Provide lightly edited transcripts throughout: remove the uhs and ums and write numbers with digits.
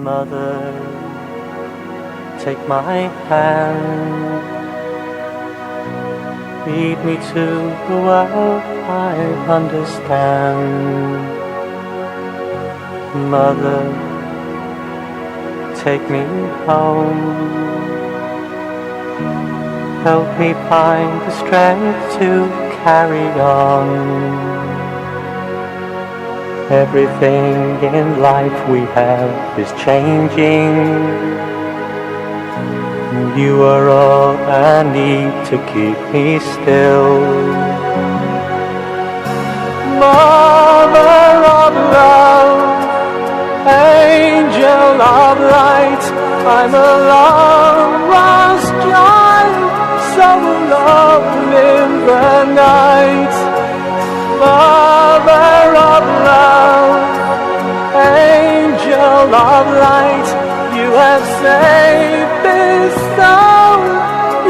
Mother, take my hand, lead me to the world I understand. Mother, take me home, help me find the strength to carry on. Everything in life we have is changing. You are all I need to keep me still. Mother of love, angel of light, I'm a long-lost child, so alone in the night. Mother of love, angel of light, you have saved this soul,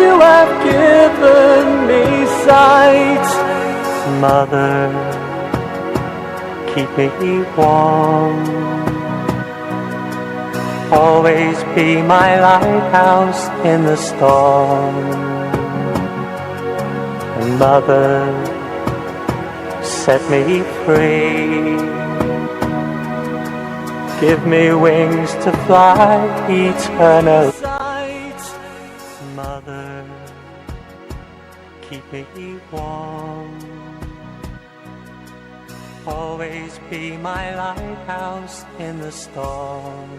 you have given me sight. Mother, keep me warm, always be my lighthouse in the storm. And Mother, set me free, give me wings to fly eternally. Mother, keep me warm, always be my lighthouse in the storm.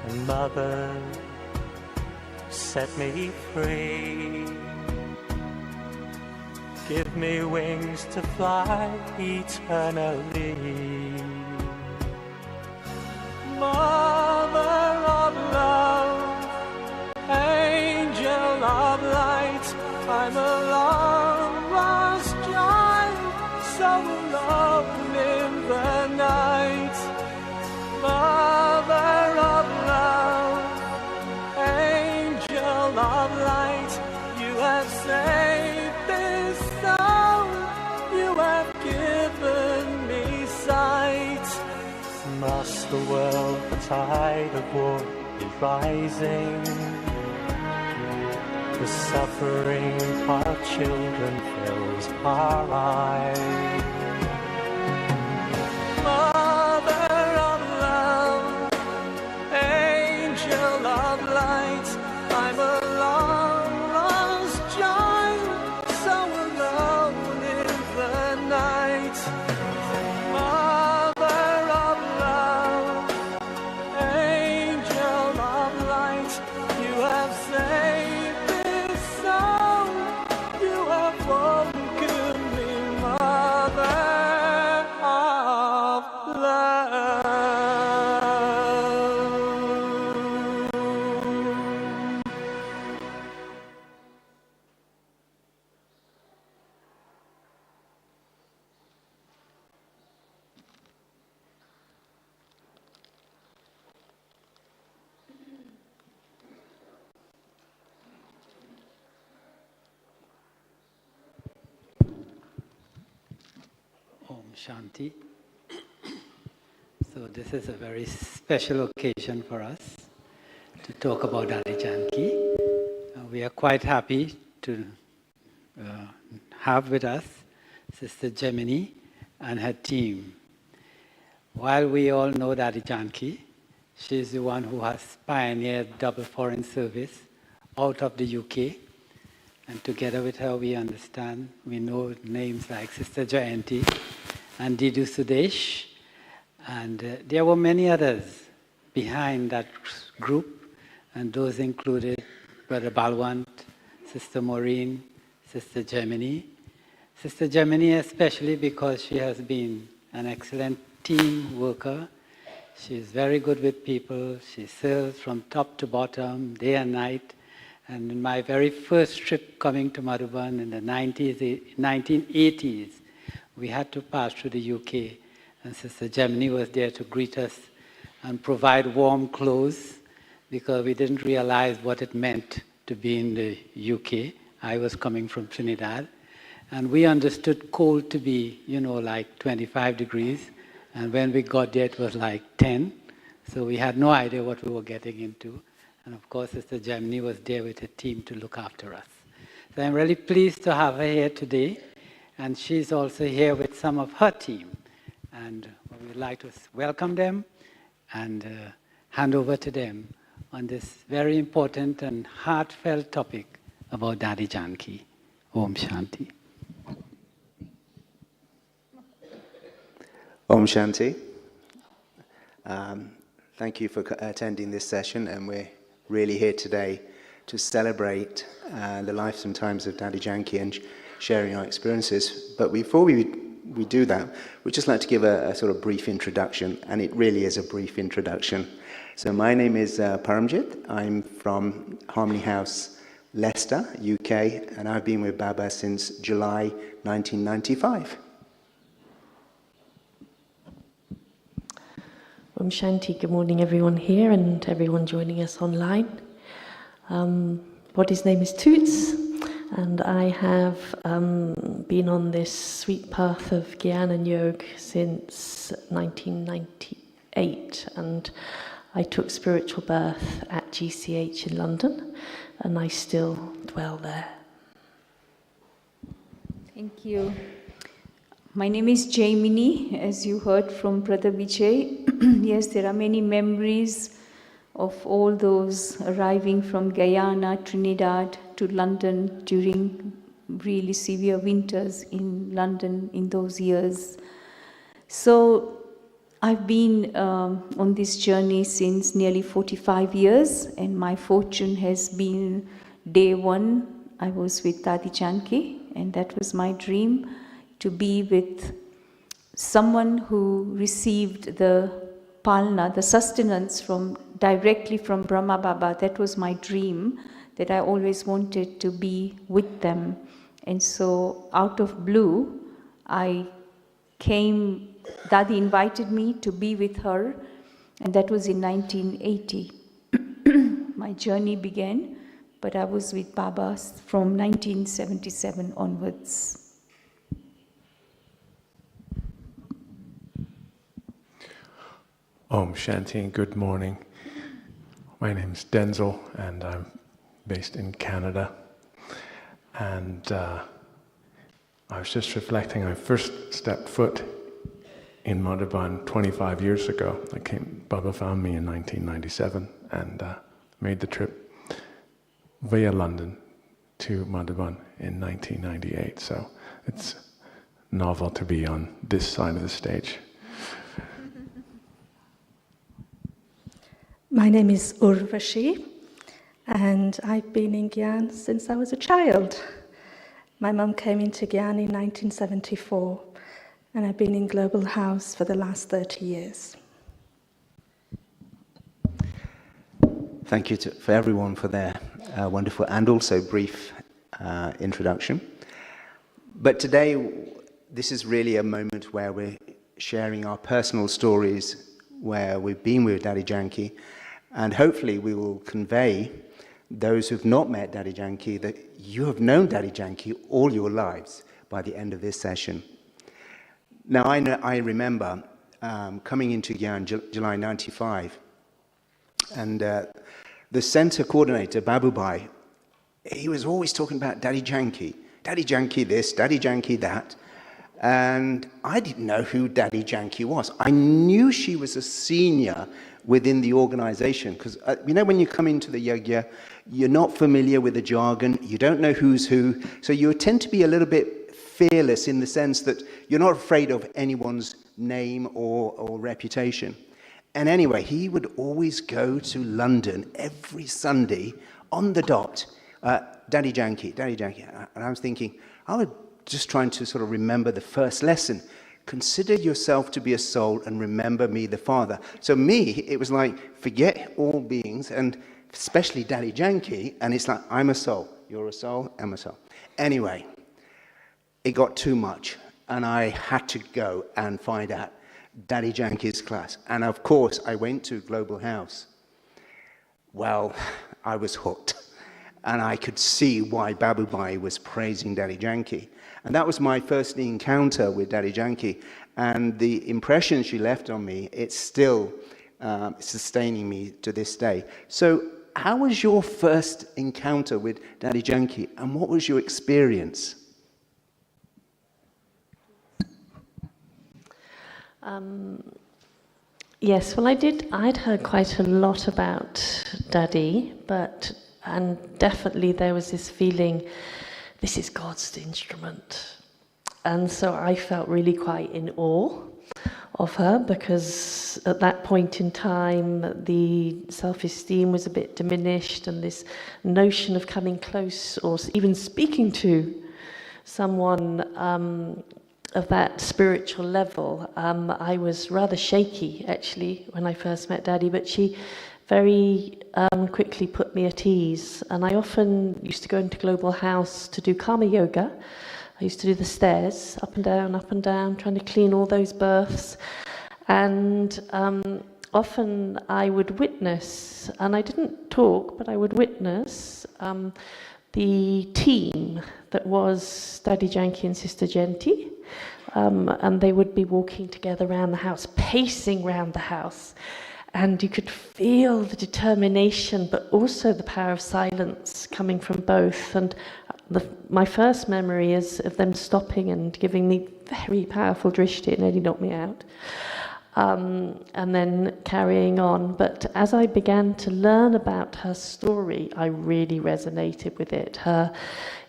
And Mother, set me free, give me wings to fly eternally. Mother of love, angel of light, I'm a long-lost child, so alone in the night. Mother of love, angel of light, you have saved this soul, you have given me sight. Across the world, the tide of war is rising. The suffering of our children fills our eyes. Mother of love, angel of light, I'm a long-lost child, so alone in the night. Mother of love, angel of light, you have saved this soul, you have woken me, Mother of love. Om Shanti. So this is a very special occasion for us to talk about Dadi Janki. We are quite happy to have with us Sister Jaymini and her team. While we all know Dadi Janki, she is the one who has pioneered double foreign service out of the UK. And together with her, we know names like Sister Jayanti and Didu Sudesh. And there were many others behind that group, and those included Brother Balwant, Sister Maureen, Sister Jaymini. Sister Jaymini especially because she has been an excellent team worker. She is very good with people. She serves from top to bottom, day and night. And in my very first trip coming to Madhuban in the 1980s, we had to pass through the UK. And Sister Jaymini was there to greet us and provide warm clothes because we didn't realize what it meant to be in the UK. I was coming from Trinidad. And we understood cold to be, like 25 degrees. And when we got there, it was like 10. So we had no idea what we were getting into. And of course, Sister Jaymini was there with a team to look after us. So I'm really pleased to have her here today. And she's also here with some of her team. And we'd like to welcome them and hand over to them on this very important and heartfelt topic about Dadi Janki. Om Shanti. Om Shanti. Thank you for attending this session, and we're really here today to celebrate the life and times of Dadi Janki and sharing our experiences. But before we do that, we'd just like to give a sort of brief introduction, and it really is a brief introduction. So my name is Paramjit. I'm from Harmony House, Leicester, UK, and I've been with Baba since July 1995. Om Shanti, good morning everyone here and everyone joining us online. Body's name is Toots, and I have been on this sweet path of Gyan and Yoga since 1998, and I took spiritual birth at GCH in London, and I still dwell there. Thank you. My name is Jaymini, as you heard from Brother Vijay. Yes, there are many memories of all those arriving from Guyana, Trinidad to London during really severe winters in London in those years. So I've been on this journey since nearly 45 years, and my fortune has been day one, I was with Dadi Janki, and that was my dream, to be with someone who received the palna, the sustenance directly from Brahma Baba. That was my dream, that I always wanted to be with them. And so out of blue, I came, Dadi invited me to be with her, and that was in 1980. My journey began, but I was with Baba from 1977 onwards. Om Shanti and good morning. My name is Denzel and I'm based in Canada. And I was just reflecting, I first stepped foot in Madhavan 25 years ago. Baba found me in 1997 and made the trip via London to Madhavan in 1998. So it's novel to be on this side of the stage. My name is Urvashi, and I've been in Gyan since I was a child. My mum came into Gyan in 1974, and I've been in Global House for the last 30 years. Thank you for everyone for their wonderful and also brief introduction. But today, this is really a moment where we're sharing our personal stories, where we've been with Dadi Janki, and hopefully we will convey those who've not met Dadi Janki that you have known Dadi Janki all your lives by the end of this session. Now, I remember coming into Gyan July 95, and the center coordinator, Babubai, he was always talking about Dadi Janki this, Dadi Janki that. And I didn't know who Dadi Janki was. I knew she was a senior within the organization, because when you come into the yagya, you're not familiar with the jargon, you don't know who's who, so you tend to be a little bit fearless in the sense that you're not afraid of anyone's name or reputation. And anyway, he would always go to London every Sunday on the dot, Dadi Janki. And I was thinking, I would just trying to sort of remember the first lesson. Consider yourself to be a soul and remember me, the Father. So me, it was like, forget all beings, and especially Dadi Janki, and it's like, I'm a soul. You're a soul, I'm a soul. Anyway, it got too much, and I had to go and find out Dadi Janki's class. And of course, I went to Global House. Well, I was hooked. And I could see why Babubai was praising Dadi Janki. And that was my first encounter with Dadi Janki. And the impression she left on me, it's still sustaining me to this day. So how was your first encounter with Dadi Janki, and what was your experience? Yes, well, I'd heard quite a lot about Dadi, and definitely there was this feeling, this is God's instrument. And so I felt really quite in awe of her, because at that point in time, the self-esteem was a bit diminished, and this notion of coming close or even speaking to someone of that spiritual level, I was rather shaky, actually, when I first met Dadi, but she very quickly put me at ease. And I often used to go into Global House to do karma yoga. I used to do the stairs, up and down, trying to clean all those births. And often I would witness, and I didn't talk, but I would witness the team that was Dadi Janki and Sister Genti. And they would be walking together around the house, pacing around the house. And you could feel the determination, but also the power of silence coming from both. And my first memory is of them stopping and giving me very powerful drishti, it nearly knocked me out. And then carrying on. But as I began to learn about her story, I really resonated with it. Her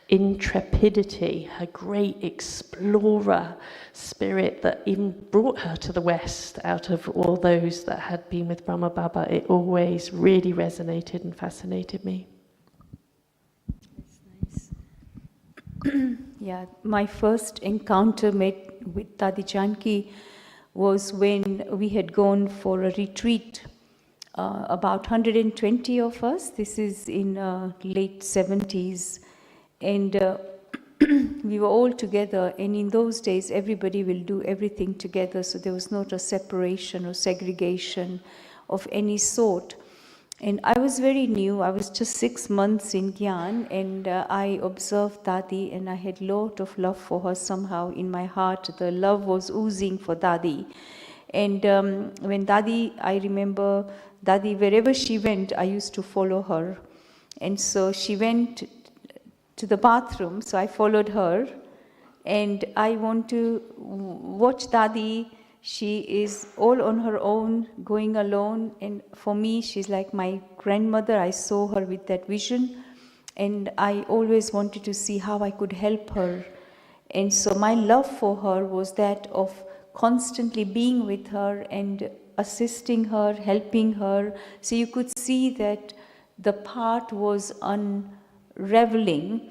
intrepidity, her great explorer spirit that even brought her to the West out of all those that had been with Brahma Baba, it always really resonated and fascinated me. That's nice. Yeah, my first encounter with Dadi Janki was when we had gone for a retreat, about 120 of us. This is in late 70s. And we were all together, and in those days everybody will do everything together, so there was not a separation or segregation of any sort. And I was very new, I was just 6 months in Gyan, and I observed Dadi, and I had a lot of love for her somehow in my heart. The love was oozing for Dadi. And when Dadi, I remember Dadi, wherever she went, I used to follow her. And so she went to the bathroom, so I followed her, and I want to watch Dadi. She is all on her own, going alone, and for me, she's like my grandmother. I saw her with that vision, and I always wanted to see how I could help her. And so my love for her was that of constantly being with her and assisting her, helping her. So you could see that the path was unraveling,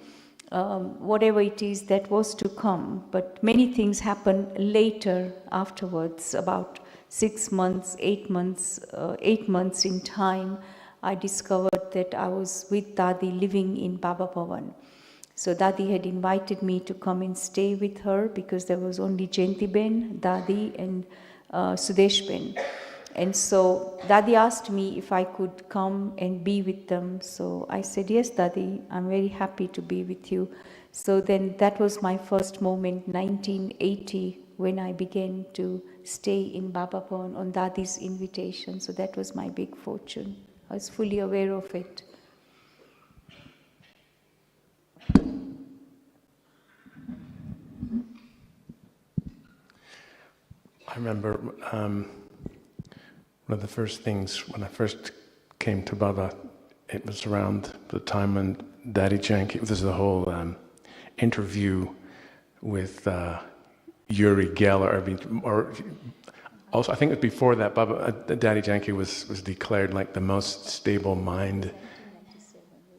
whatever it is that was to come. But many things happened later afterwards, about 6 months, 8 months in time. I discovered that I was with Dadi living in Baba Bhavan. So Dadi had invited me to come and stay with her because there was only Jayanti Ben, Dadi and Sudesh Ben. And so Dadi asked me if I could come and be with them. So I said, yes, Dadi, I'm very happy to be with you. So then that was my first moment, 1980, when I began to stay in Baba Bhavan on Dadi's invitation. So that was my big fortune. I was fully aware of it. I remember one of the first things when I first came to Baba, it was around the time when Dadi Janki, there's the whole interview with Uri Geller, or also I think it was before that, Baba, Dadi Janki was declared like the most stable mind.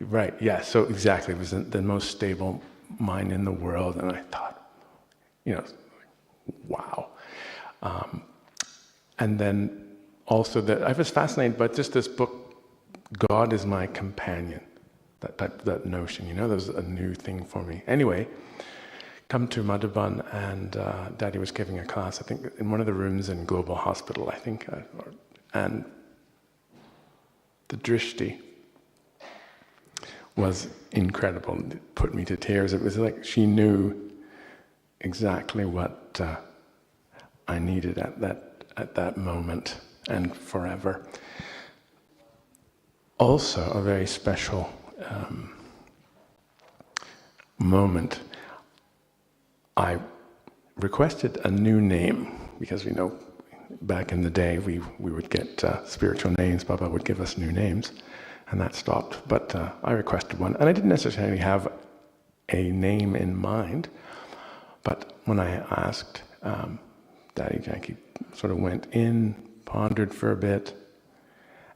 Right, yeah, so exactly, it was the most stable mind in the world, and I thought, wow. And then also that I was fascinated by just this book, God is my companion, that notion, that was a new thing for me. Anyway, come to Madhuban, and Daddy was giving a class, I think in one of the rooms in Global Hospital, I think, and the drishti was incredible. It put me to tears. It was like she knew exactly what I needed at that moment and forever. Also, a very special moment. I requested a new name because back in the day we would get spiritual names. Baba would give us new names, and that stopped. But I requested one, and I didn't necessarily have a name in mind. But when I asked, Dadi Janki sort of went in, pondered for a bit,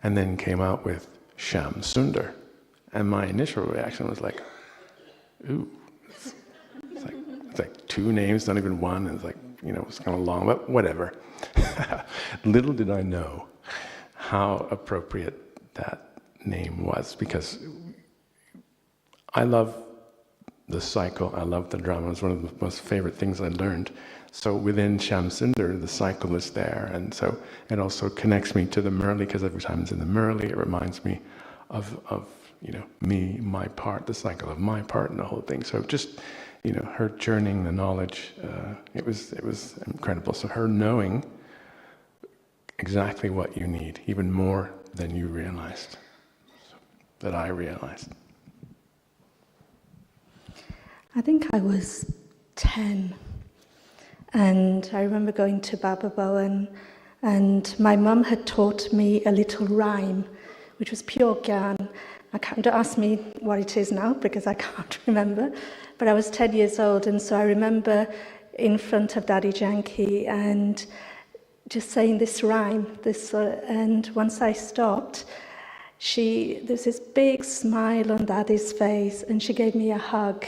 and then came out with Sham Sundar. And my initial reaction was like, ooh, it's like two names, not even one, and it's like, it's kind of long, but whatever. Little did I know how appropriate that name was, because I love the cycle, I love the drama. It was one of the most favorite things I learned. So within Sham Sundar, the cycle is there, and so it also connects me to the Murli, because every time it's in the Murli, it reminds me of me, my part, the cycle of my part in the whole thing. So just, her churning the knowledge, it was incredible. So her knowing exactly what you need, even more than you realized, that I realized. I think I was 10, and I remember going to Baba Bhawan, and my mum had taught me a little rhyme, which was pure Gyan. Don't ask me what it is now, because I can't remember, but I was 10 years old, and so I remember in front of Dadi Janki and just saying this rhyme, and once I stopped, there's this big smile on Dadi's face, and she gave me a hug.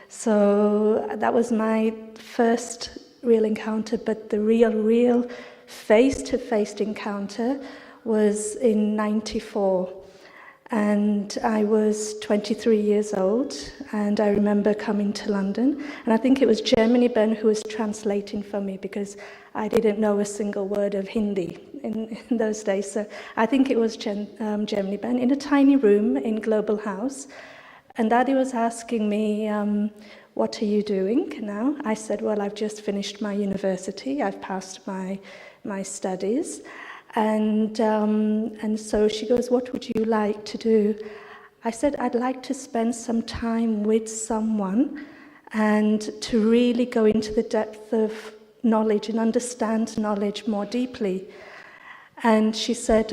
So that was my first real encounter, but the real face-to-face encounter was in '94. And I was 23 years old, and I remember coming to London, and I think it was Jaymini Ben who was translating for me, because I didn't know a single word of Hindi in those days. So I think it was Jaymini Ben in a tiny room in Global House, and Dadi was asking me, what are you doing now? I said, well, I've just finished my university, I've passed my studies. And so she goes, what would you like to do? I said, I'd like to spend some time with someone and to really go into the depth of knowledge and understand knowledge more deeply. And she said,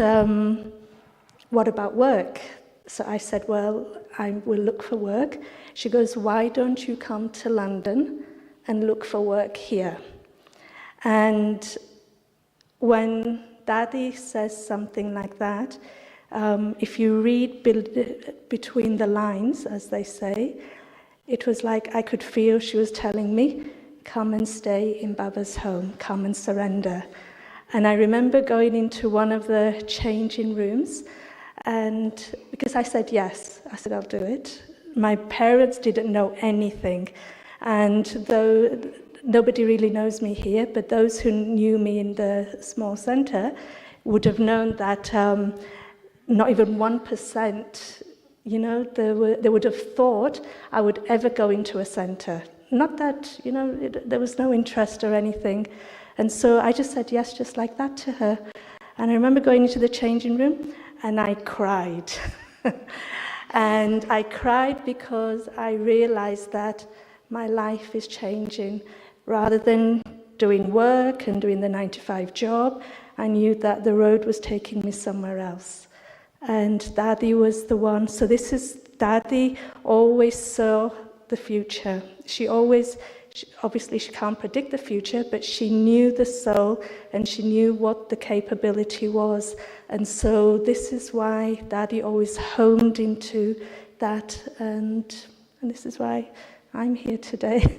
what about work? So I said, well, I will look for work. She goes, why don't you come to London and look for work here? And when Dadi says something like that, if you read between the lines, as they say, it was like I could feel she was telling me, come and stay in Baba's home, come and surrender. And I remember going into one of the changing rooms, and because I said yes, I said I'll do it. My parents didn't know anything, and though nobody really knows me here, but those who knew me in the small centre would have known that not even 1%, they would have thought I would ever go into a centre. Not that, there was no interest or anything. And so I just said yes, just like that to her. And I remember going into the changing room and I cried. And I cried because I realized that my life is changing. Rather than doing work and doing the 9-to-5 job, I knew that the road was taking me somewhere else. And Dadi was the one. So Dadi always saw the future. Obviously she can't predict the future, but she knew the soul and she knew what the capability was. And so this is why Dadi always homed into that, and this is why I'm here today.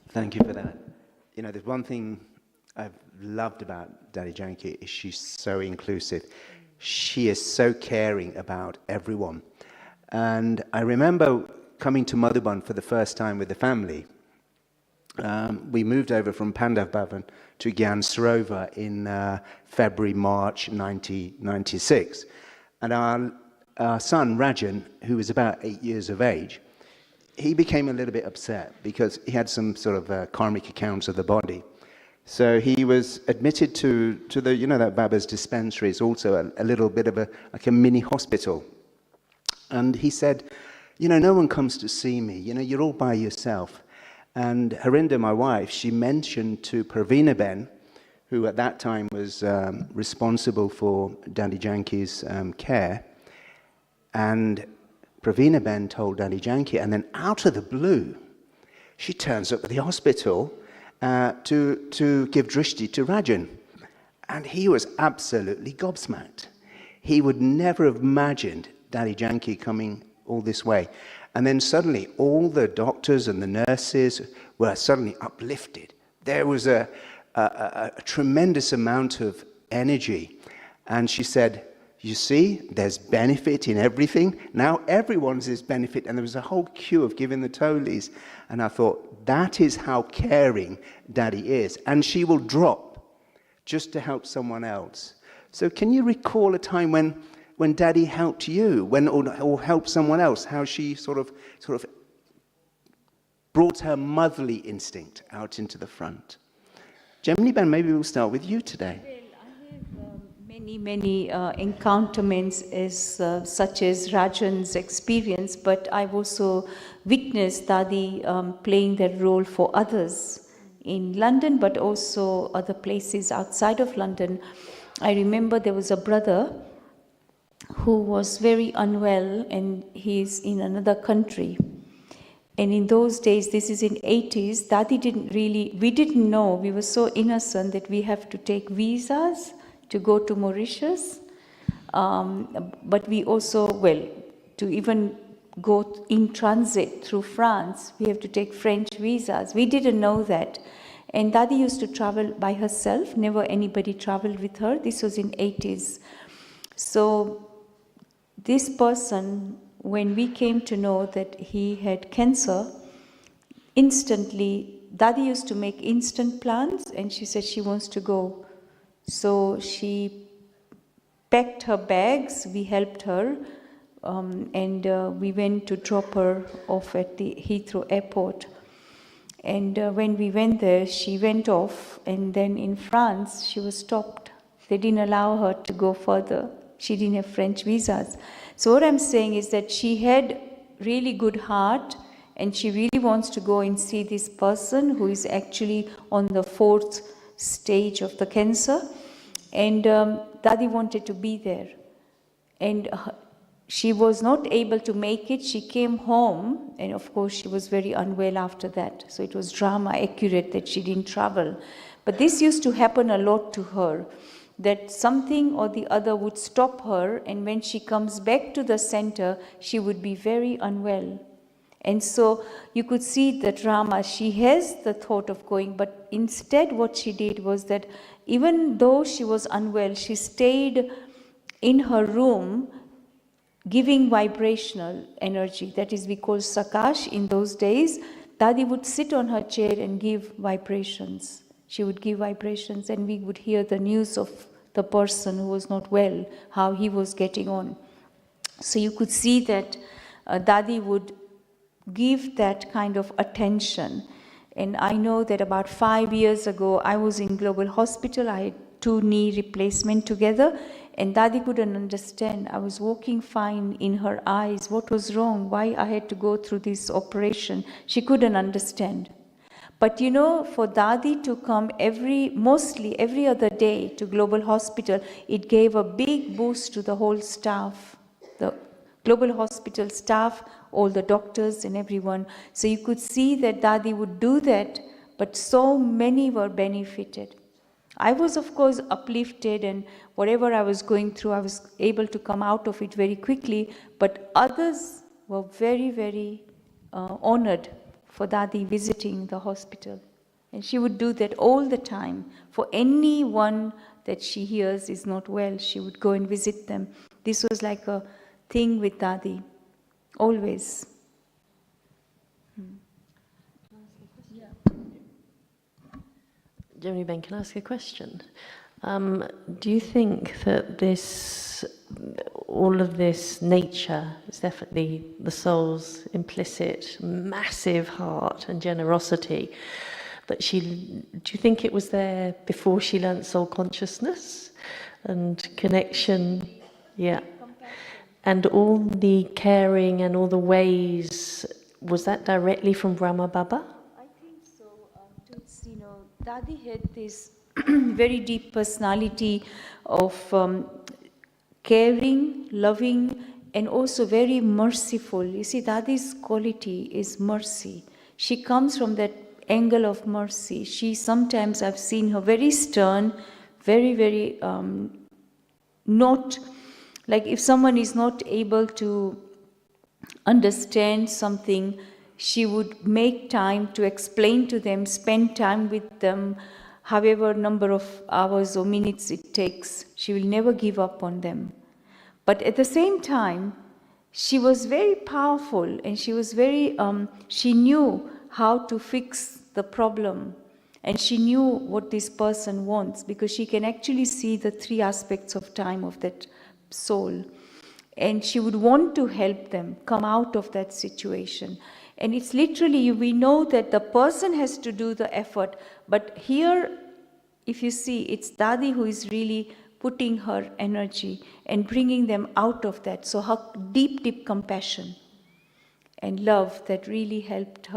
Thank you for that. There's one thing I've loved about Dadi Janki is she's so inclusive. She is so caring about everyone. And I remember coming to Madhuban for the first time with the family. We moved over from Pandav Bhavan to Gyan Sarovar in February, March 1996. And our son, Rajan, who was about 8 years of age, he became a little bit upset because he had some sort of karmic accounts of the body. So he was admitted to the, you know, that Baba's dispensary is also a little bit of like a mini hospital. And he said, you know, no one comes to see me, you know, you're all by yourself. And Harinda, my wife, she mentioned to Pravina Ben, who at that time was responsible for Dadi Janki's care, and Pravina Ben told Dadi Janki, and then out of the blue, she turns up at the hospital to give drishti to Rajan. And he was absolutely gobsmacked. He would never have imagined Dadi Janki coming all this way. And then suddenly, all the doctors and the nurses were suddenly uplifted. There was a tremendous amount of energy. And she said, you see, there's benefit in everything. Now everyone's is benefit. And there was a whole queue of giving the tolis. And I thought, that is how caring Dadi is. And she will drop just to help someone else. So can you recall a time when Dadi helped you, or helped someone else, how she sort of brought her motherly instinct out into the front? Jaymini Ben, maybe we'll start with you today. Well, I have many encounterments such as Rajan's experience, but I've also witnessed Dadi playing that role for others in London, but also other places outside of London. I remember there was a brother who was very unwell, and he's in another country. And in those days, this is in 80s, Dadi we didn't know, we were so innocent that we have to take visas to go to Mauritius. But we also, to even go in transit through France, we have to take French visas. We didn't know that. And Dadi used to travel by herself, never anybody traveled with her. This was in 80s. So this person, when we came to know that he had cancer, instantly, Dadi used to make instant plans, and she said she wants to go. So she packed her bags, we helped her, and we went to drop her off at the Heathrow airport. And when we went there, she went off, and then in France, she was stopped. They didn't allow her to go further. She didn't have French visas. So what I'm saying is that she had really good heart, and she really wants to go and see this person who is actually on the 4th stage of the cancer. And Dadi wanted to be there. And she was not able to make it. She came home, and of course she was very unwell after that. So it was drama accurate that she didn't travel. But this used to happen a lot to her, that something or the other would stop her, and when she comes back to the center, she would be very unwell. And so you could see the drama. She has the thought of going, but instead what she did was that even though she was unwell, she stayed in her room giving vibrational energy. That is, we call sakash in those days. Dadi would sit on her chair and give vibrations. She would give vibrations, and we would hear the news of the person who was not well, how he was getting on. So you could see that Dadi would give that kind of attention. And I know that about 5 years ago, I was in Global Hospital. I had 2 knee replacement together, and Dadi couldn't understand. I was walking fine in her eyes. What was wrong? Why I had to go through this operation? She couldn't understand. But you know, for Dadi to come mostly every other day to Global Hospital, it gave a big boost to the whole staff, the Global Hospital staff, all the doctors and everyone. So you could see that Dadi would do that, but so many were benefited. I was, of course, uplifted, and whatever I was going through, I was able to come out of it very quickly, but others were very, very honored for Dadi visiting the hospital. And she would do that all the time. For anyone that she hears is not well, she would go and visit them. This was like a thing with Dadi, always. Jaymini Ben, can I ask a question? Do you think that all of this nature is definitely the soul's implicit, massive heart and generosity? Do you think it was there before she learnt soul consciousness and connection? Yeah. And all the caring and all the ways, was that directly from Brahma Baba? I think so. Toots, Dadi had this very deep personality of caring, loving, and also very merciful. You see, Dadi's quality is mercy. She comes from that angle of mercy. Sometimes I've seen her very stern, very, very not, like if someone is not able to understand something, she would make time to explain to them, spend time with them, however number of hours or minutes it takes. She will never give up on them. But at the same time, she was very powerful, and she was very, she knew how to fix the problem, and she knew what this person wants, because she can actually see the three aspects of time of that soul. And she would want to help them come out of that situation. And it's literally, we know that the person has to do the effort, but here, if you see, it's Dadi who is really putting her energy and bringing them out of that. So her deep, deep compassion and love that really helped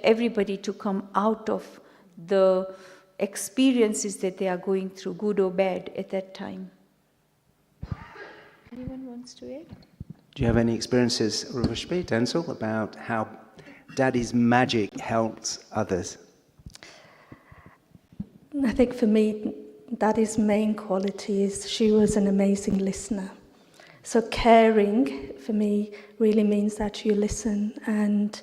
everybody to come out of the experiences that they are going through, good or bad, at that time. Anyone wants to add? Do you have any experiences, Urvashi, Denzel, about how Dadi's magic helps others? I think for me, Dadi's main quality is she was an amazing listener. So caring, for me, really means that you listen. And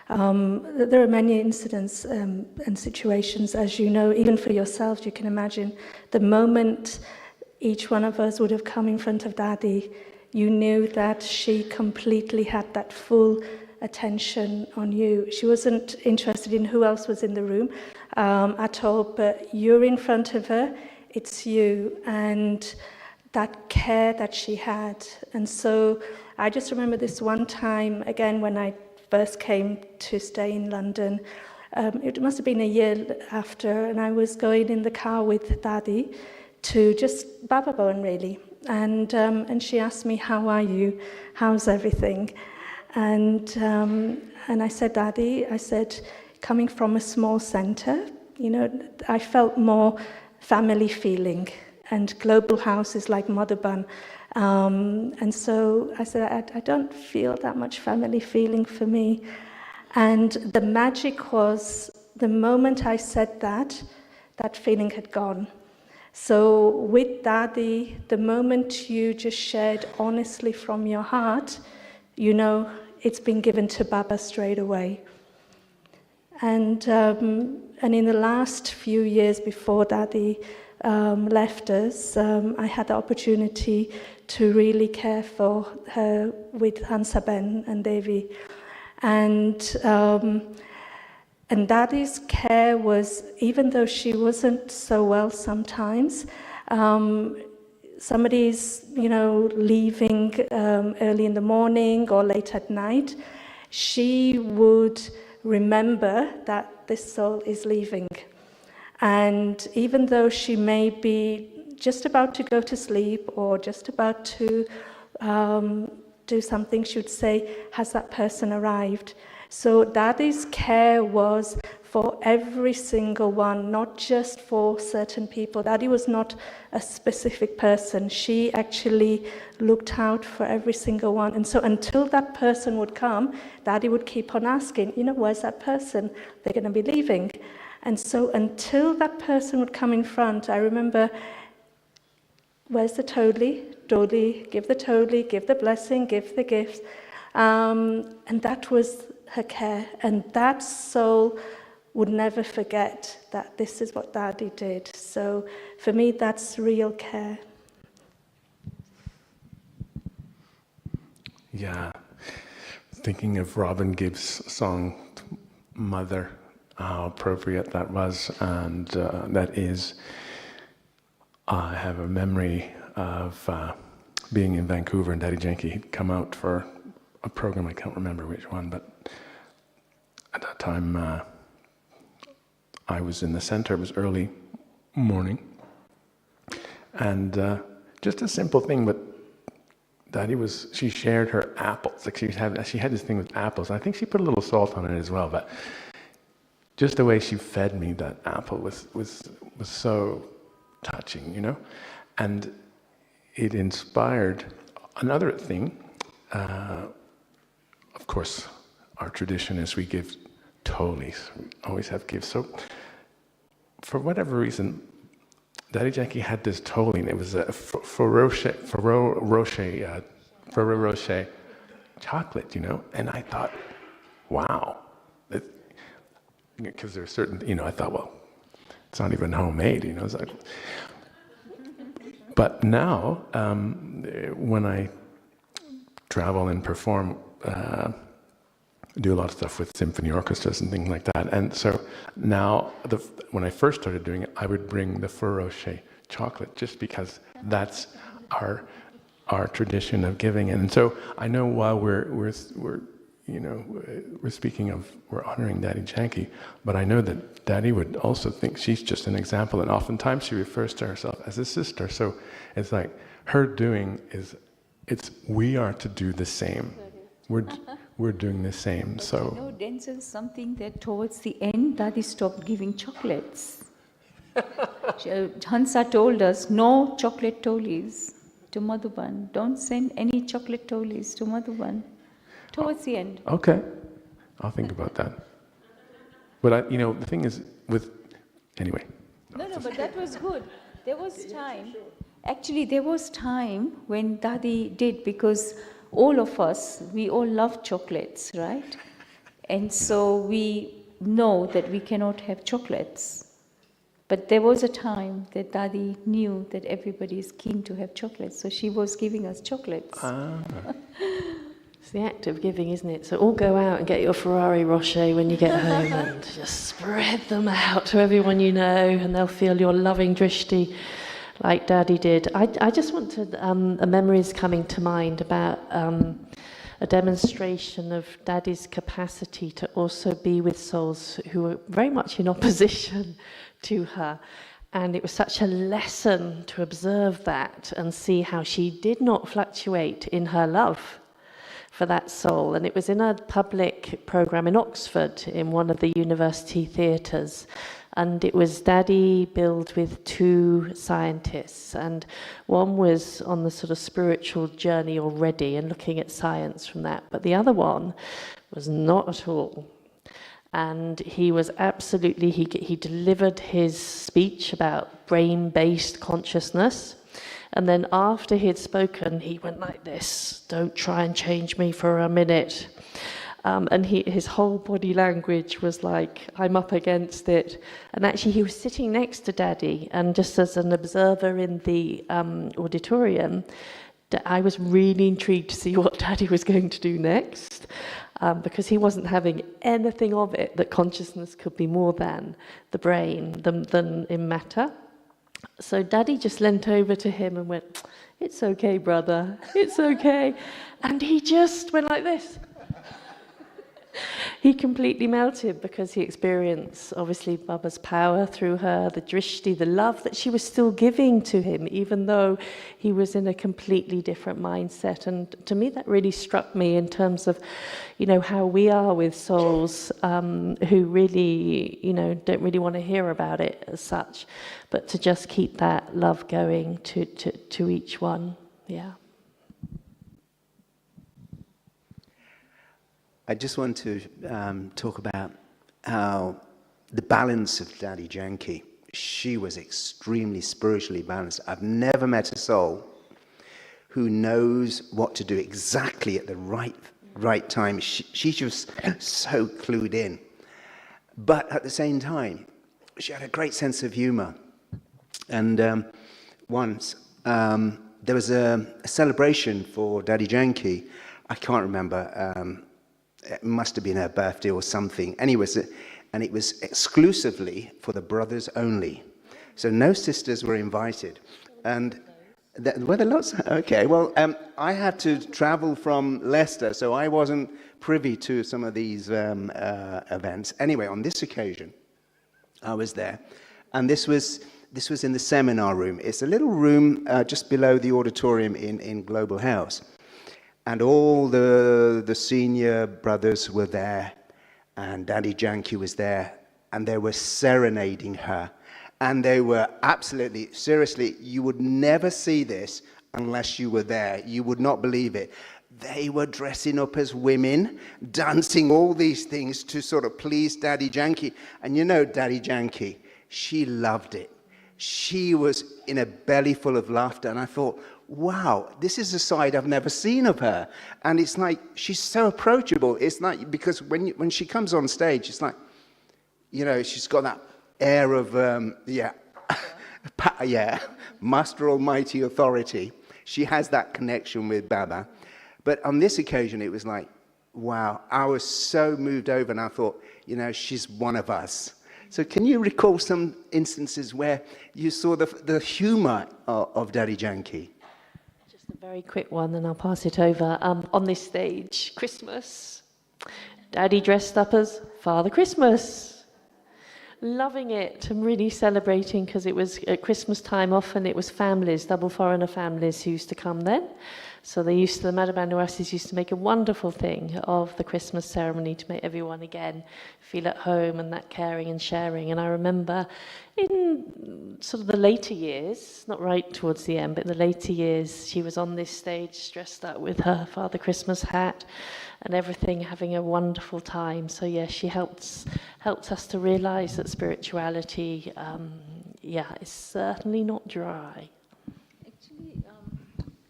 there are many incidents and situations, as you know, even for yourselves, you can imagine the moment each one of us would have come in front of Dadi, you knew that she completely had that full attention on you. She wasn't interested in who else was in the room at all, but you're in front of her, it's you, and that care that she had. And so I just remember this one time, again, when I first came to stay in London, it must have been a year after, and I was going in the car with Dadi to just Baba Bhavan, really. And she asked me, how are you? How's everything? And I said, Dadi, I said, coming from a small centre, I felt more family feeling, and global houses like Madhuban. And so I said, I don't feel that much family feeling for me. And the magic was, the moment I said that feeling had gone. So with Dadi, the moment you just shared honestly from your heart, it's been given to Baba straight away. And in the last few years before Dadi left us, I had the opportunity to really care for her with Hansaben and Devi. And Dadi's care was, even though she wasn't so well sometimes, somebody's, leaving early in the morning or late at night, she would remember that this soul is leaving. And even though she may be just about to go to sleep or just about to do something, she would say, has that person arrived? So Dadi's care was for every single one, not just for certain people. Dadi was not a specific person. She actually looked out for every single one. And so until that person would come, Dadi would keep on asking, where's that person? They're going to be leaving. And so until that person would come in front, I remember, where's the Todli? Todli, give the Todli, give the blessing, give the gifts. And that was her care. And that soul would never forget that this is what Dadi did. So for me, that's real care. Yeah, thinking of Robin Gibb's song, Mother, how appropriate that was, and that is. I have a memory of being in Vancouver, and Dadi Janki had come out for a program, I can't remember which one, but at that time I was in the center. It was early morning, and just a simple thing, but she shared her apples. Like she had this thing with apples. I think she put a little salt on it as well, but just the way she fed me that apple was so touching, you know? And it inspired another thing. Of course, our tradition is we give tolis. We always have gifts. So for whatever reason, Dadi Janki had this toli, and it was a Ferrero Rocher chocolate, you know? And I thought, wow. Because there are certain, you know, I thought, well, it's not even homemade, you know? It's like, but now, when I travel and perform, do a lot of stuff with symphony orchestras and things like that. And so now, when I first started doing it, I would bring the Ferrero Rocher chocolate, just because that's our tradition of giving. And so I know while we're speaking of, we're honoring Dadi Janki, but I know that Dadi would also think she's just an example, and oftentimes she refers to herself as a sister. So it's like her doing we are to do the same. We're doing the same. But so, you know, Denzel, something that towards the end, Dadi stopped giving chocolates. Hansa told us, no chocolate tolis to Madhuban. Don't send any chocolate tolis to Madhuban. Towards the end. Okay, I'll think about that. But the thing is, anyway. No, but that was good. There was time. Actually, there was time when Dadi did, because all of us, we all love chocolates, right? And so we know that we cannot have chocolates. But there was a time that Dadi knew that everybody is keen to have chocolates, so she was giving us chocolates. It's the act of giving, isn't it? So all go out and get your Ferrari Rocher when you get home and just spread them out to everyone you know, and they'll feel your loving drishti like Dadi did. I just wanted, a memory is coming to mind about a demonstration of Dadi's capacity to also be with souls who were very much in opposition to her. And it was such a lesson to observe that and see how she did not fluctuate in her love for that soul. And it was in a public program in Oxford, in one of the university theatres. And it was Dadi billed with two scientists, and one was on the sort of spiritual journey already and looking at science from that, but the other one was not at all. And he was absolutely, he delivered his speech about brain-based consciousness, and then after he had spoken, he went like this, "Don't try and change me for a minute." And his whole body language was like, I'm up against it. And actually he was sitting next to Dadi, and just as an observer in the auditorium, I was really intrigued to see what Dadi was going to do next, because he wasn't having anything of it, that consciousness could be more than the brain, than in matter. So Dadi just leant over to him and went, "It's okay, brother, it's okay." And he just went like this. He completely melted, because he experienced, obviously, Baba's power through her, the drishti, the love that she was still giving to him, even though he was in a completely different mindset. And to me, that really struck me in terms of, how we are with souls who really, don't really want to hear about it as such, but to just keep that love going to each one. Yeah. I just want to talk about how the balance of Dadi Janki. She was extremely spiritually balanced. I've never met a soul who knows what to do exactly at the right time. She's just so clued in. But at the same time, she had a great sense of humor. And once, there was a celebration for Dadi Janki. I can't remember. It must have been her birthday or something. Anyways, and it was exclusively for the brothers only. So no sisters were invited. And were there lots? Okay, well, I had to travel from Leicester, so I wasn't privy to some of these events. Anyway, on this occasion, I was there, and this was in the seminar room. It's a little room just below the auditorium in Global House. And all the senior brothers were there, and Dadi Janki was there, and they were serenading her. And they were absolutely, seriously, you would never see this unless you were there. You would not believe it. They were dressing up as women, dancing all these things to sort of please Dadi Janki. And you know Dadi Janki, she loved it. She was in a belly full of laughter, and I thought, wow, this is a side I've never seen of her. And it's like, she's so approachable. It's like, because when she comes on stage, it's like, you know, she's got that air of, Master Almighty authority. She has that connection with Baba. But on this occasion, it was like, wow, I was so moved over, and I thought, you know, she's one of us. So can you recall some instances where you saw the humor of Dadi Janki? Just a very quick one, and I'll pass it over. On this stage, Christmas, Daddy dressed up as Father Christmas. Loving it and really celebrating, because it was at Christmas time. Often it was families, double foreigner families, who used to come then. So the Madhabanduasis used to make a wonderful thing of the Christmas ceremony to make everyone again feel at home, and that caring and sharing. And I remember in sort of the later years, not right towards the end, but in the later years, she was on this stage dressed up with her Father Christmas hat and everything, having a wonderful time. So yeah, she helps us to realize that spirituality, is certainly not dry. Actually,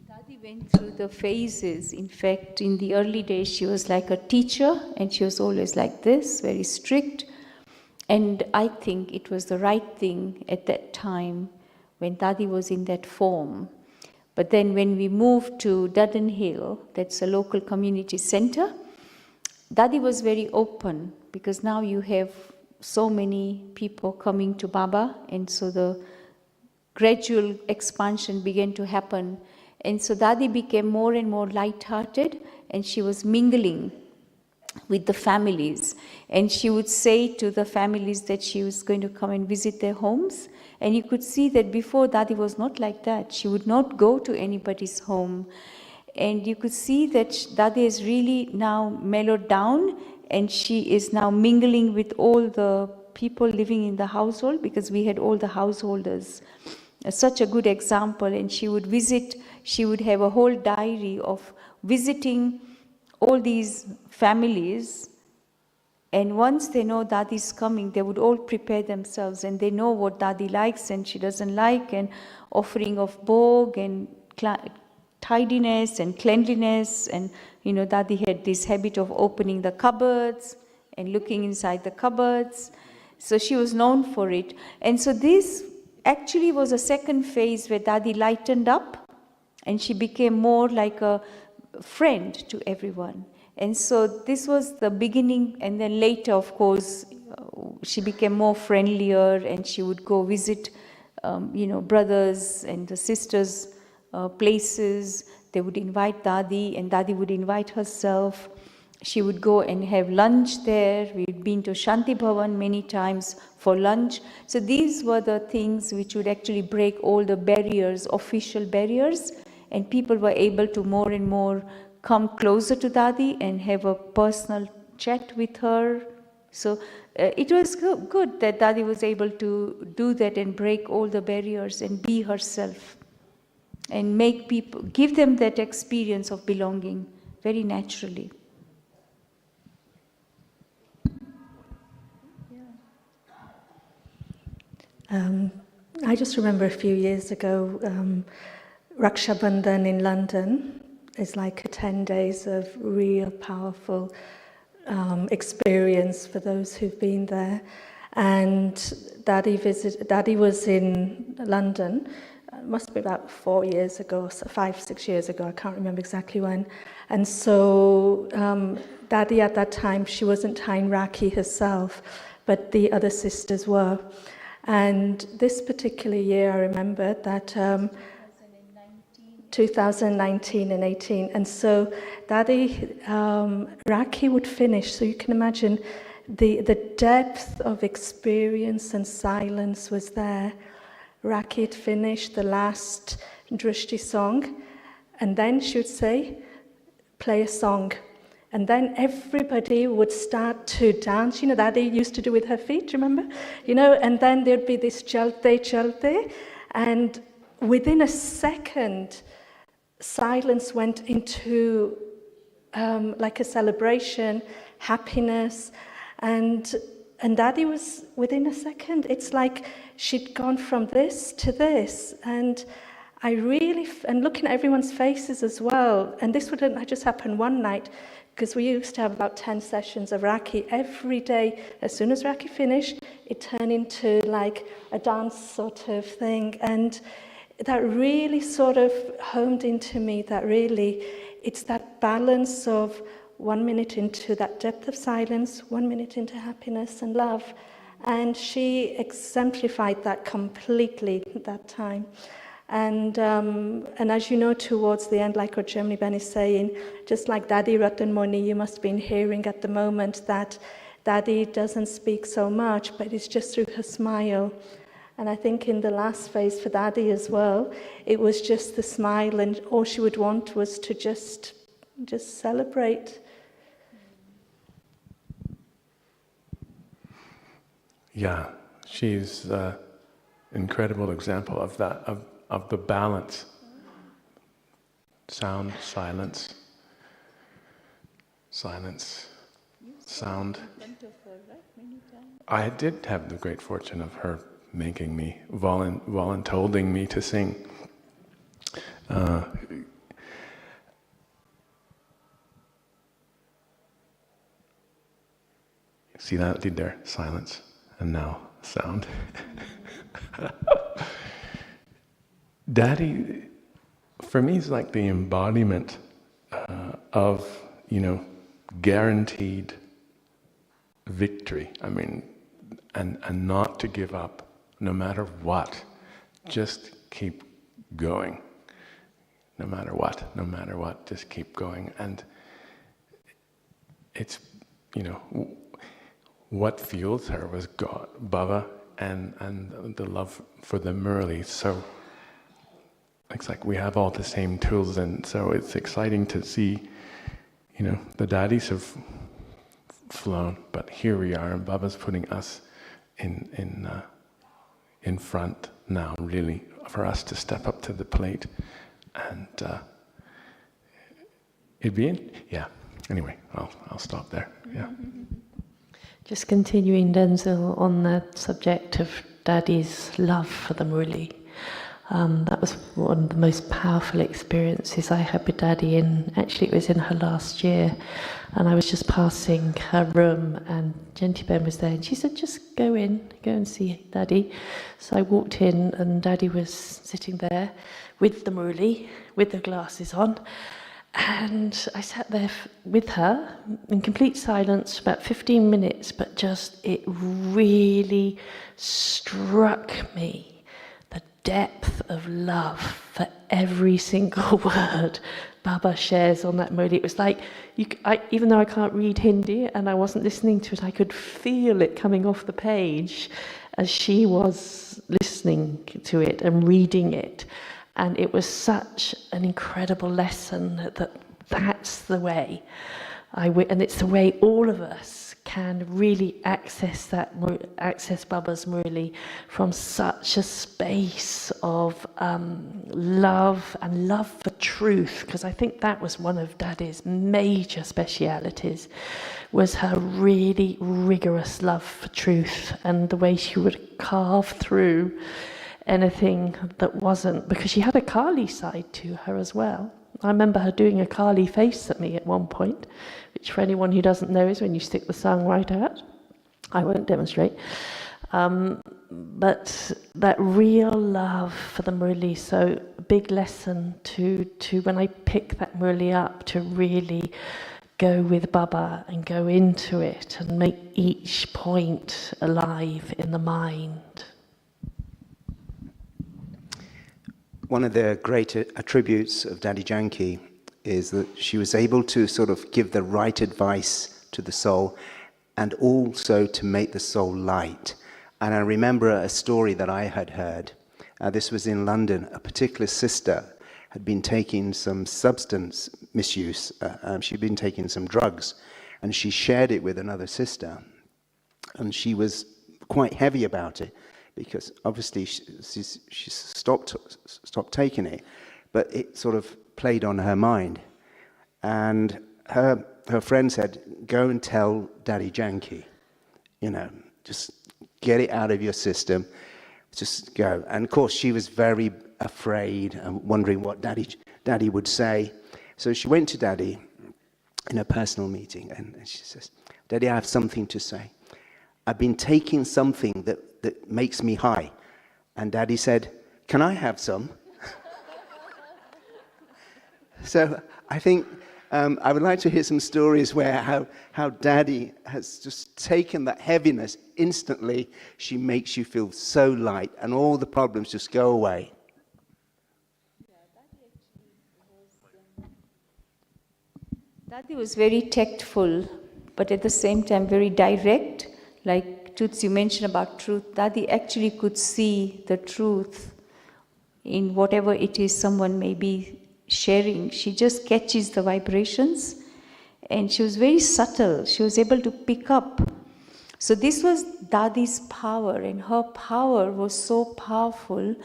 Dadi went through the phases. In fact, in the early days, she was like a teacher, and she was always like this, very strict. And I think it was the right thing at that time when Dadi was in that form. But then when we moved to Dudden Hill, that's a local community center, Dadi was very open, because now you have so many people coming to Baba, and so the gradual expansion began to happen. And so Dadi became more and more light-hearted, and she was mingling with the families. And she would say to the families that she was going to come and visit their homes. And you could see that before, Dadi was not like that. She would not go to anybody's home. And you could see that Dadi is really now mellowed down, and she is now mingling with all the people living in the household, because we had all the householders. Such a good example. And she would visit, she would have a whole diary of visiting all these families. And once they know Dadi is coming, they would all prepare themselves, and they know what Dadi likes and she doesn't like, and offering of bhog and tidiness and cleanliness. And you know, Dadi had this habit of opening the cupboards and looking inside the cupboards. So she was known for it. And so this actually was a second phase where Dadi lightened up, and she became more like a friend to everyone. And so this was the beginning. And then later, of course, she became more friendlier, and she would go visit, brothers and the sisters' places. They would invite Dadi, and Dadi would invite herself. She would go and have lunch there. We'd been to Shanti Bhavan many times for lunch. So these were the things which would actually break all the barriers, official barriers, and people were able to more and more come closer to Dadi and have a personal chat with her. So it was good that Dadi was able to do that and break all the barriers and be herself and make people, give them that experience of belonging very naturally. I just remember a few years ago, Raksha Bandhan in London is like 10 days of real powerful experience for those who've been there. And Dadi was in London, must be about 4 years ago, 5, 6 years ago, I can't remember exactly when. And so Dadi at that time, she wasn't tying Rakhi herself, but the other sisters were. And this particular year, I remember that 2019 and 18. And so Dadi, Raki would finish. So you can imagine the depth of experience and silence was there. Raki had finished the last Drishti song. And then she would say, play a song. And then everybody would start to dance, you know, that they used to do with her feet, remember? You know, and then there'd be this chalte, chalte, and within a second, silence went into like a celebration, happiness, and Dadi was, within a second, it's like she'd gone from this to this, and I really, and looking at everyone's faces as well, and this wouldn't just happen one night, because we used to have about 10 sessions of Raki every day. As soon as Raki finished, it turned into like a dance sort of thing. And that really sort of honed into me that really, it's that balance of 1 minute into that depth of silence, 1 minute into happiness and love. And she exemplified that completely at that time. And as you know, towards the end, like what Jaymini Ben is saying, just like Dadi Ratan Moni, you must have been hearing at the moment that Dadi doesn't speak so much, but it's just through her smile. And I think in the last phase for Dadi as well, it was just the smile, and all she would want was to just celebrate. Yeah, she's an incredible example of that, of the balance. Sound, silence, silence, sound. I did have the great fortune of her making me, voluntolding me to sing. See that lead there? Silence. And now sound. Dadi, for me, is like the embodiment of, guaranteed victory. I mean, and not to give up, no matter what. Just keep going. No matter what, just keep going. And it's, what fuels her was God, Baba, and the love for the Murli. So it's like we have all the same tools, and so it's exciting to see, the Dadis have flown, but here we are, and Baba's putting us in front now, really, for us to step up to the plate, and it'd be Anyway, I'll stop there. Yeah. Just continuing, Denzel, on the subject of Dadi's love for the Murli. That was one of the most powerful experiences I had with Dadi actually it was in her last year, and I was just passing her room and Janki Ben was there, and she said, just go and see Dadi. So I walked in and Dadi was sitting there with the Murli, with the glasses on, and I sat there with her in complete silence for about 15 minutes, but just it really struck me the depth of love for every single word Baba shares on that Murli. It was like, even though I can't read Hindi and I wasn't listening to it, I could feel it coming off the page as she was listening to it and reading it. And it was such an incredible lesson that's the way, and it's the way all of us can really access Baba's Murli from such a space of love and love for truth, because I think that was one of Dadi's major specialities, was her really rigorous love for truth and the way she would carve through anything that wasn't, because she had a Kali side to her as well. I remember her doing a Kali face at me at one point, which for anyone who doesn't know is when you stick the sang right out. I won't demonstrate. But that real love for the Murli, so a big lesson to when I pick that Murli up, to really go with Baba and go into it and make each point alive in the mind. one of the great attributes of Dadi Janki is that she was able to sort of give the right advice to the soul and also to make the soul light. And I remember a story that I had heard. This was in London. A particular sister had been taking some substance misuse. She'd been taking some drugs, and she shared it with another sister. And she was quite heavy about it, because obviously she stopped taking it, but it sort of played on her mind. And her friend said, go and tell Dadi Janki, just get it out of your system, just go. And of course she was very afraid and wondering what Daddy would say. So she went to Daddy in a personal meeting, and she says, Daddy, I have something to say. I've been taking something that makes me high. And Daddy said, can I have some? So I think I would like to hear some stories where how Daddy has just taken that heaviness instantly. She makes you feel so light, and all the problems just go away. Dadi was very tactful, but at the same time very direct. Like Toots, you mentioned about truth. Dadi actually could see the truth in whatever it is someone may be sharing. She just catches the vibrations, and she was very subtle. She was able to pick up. So this was Dadi's power, and her power was so powerful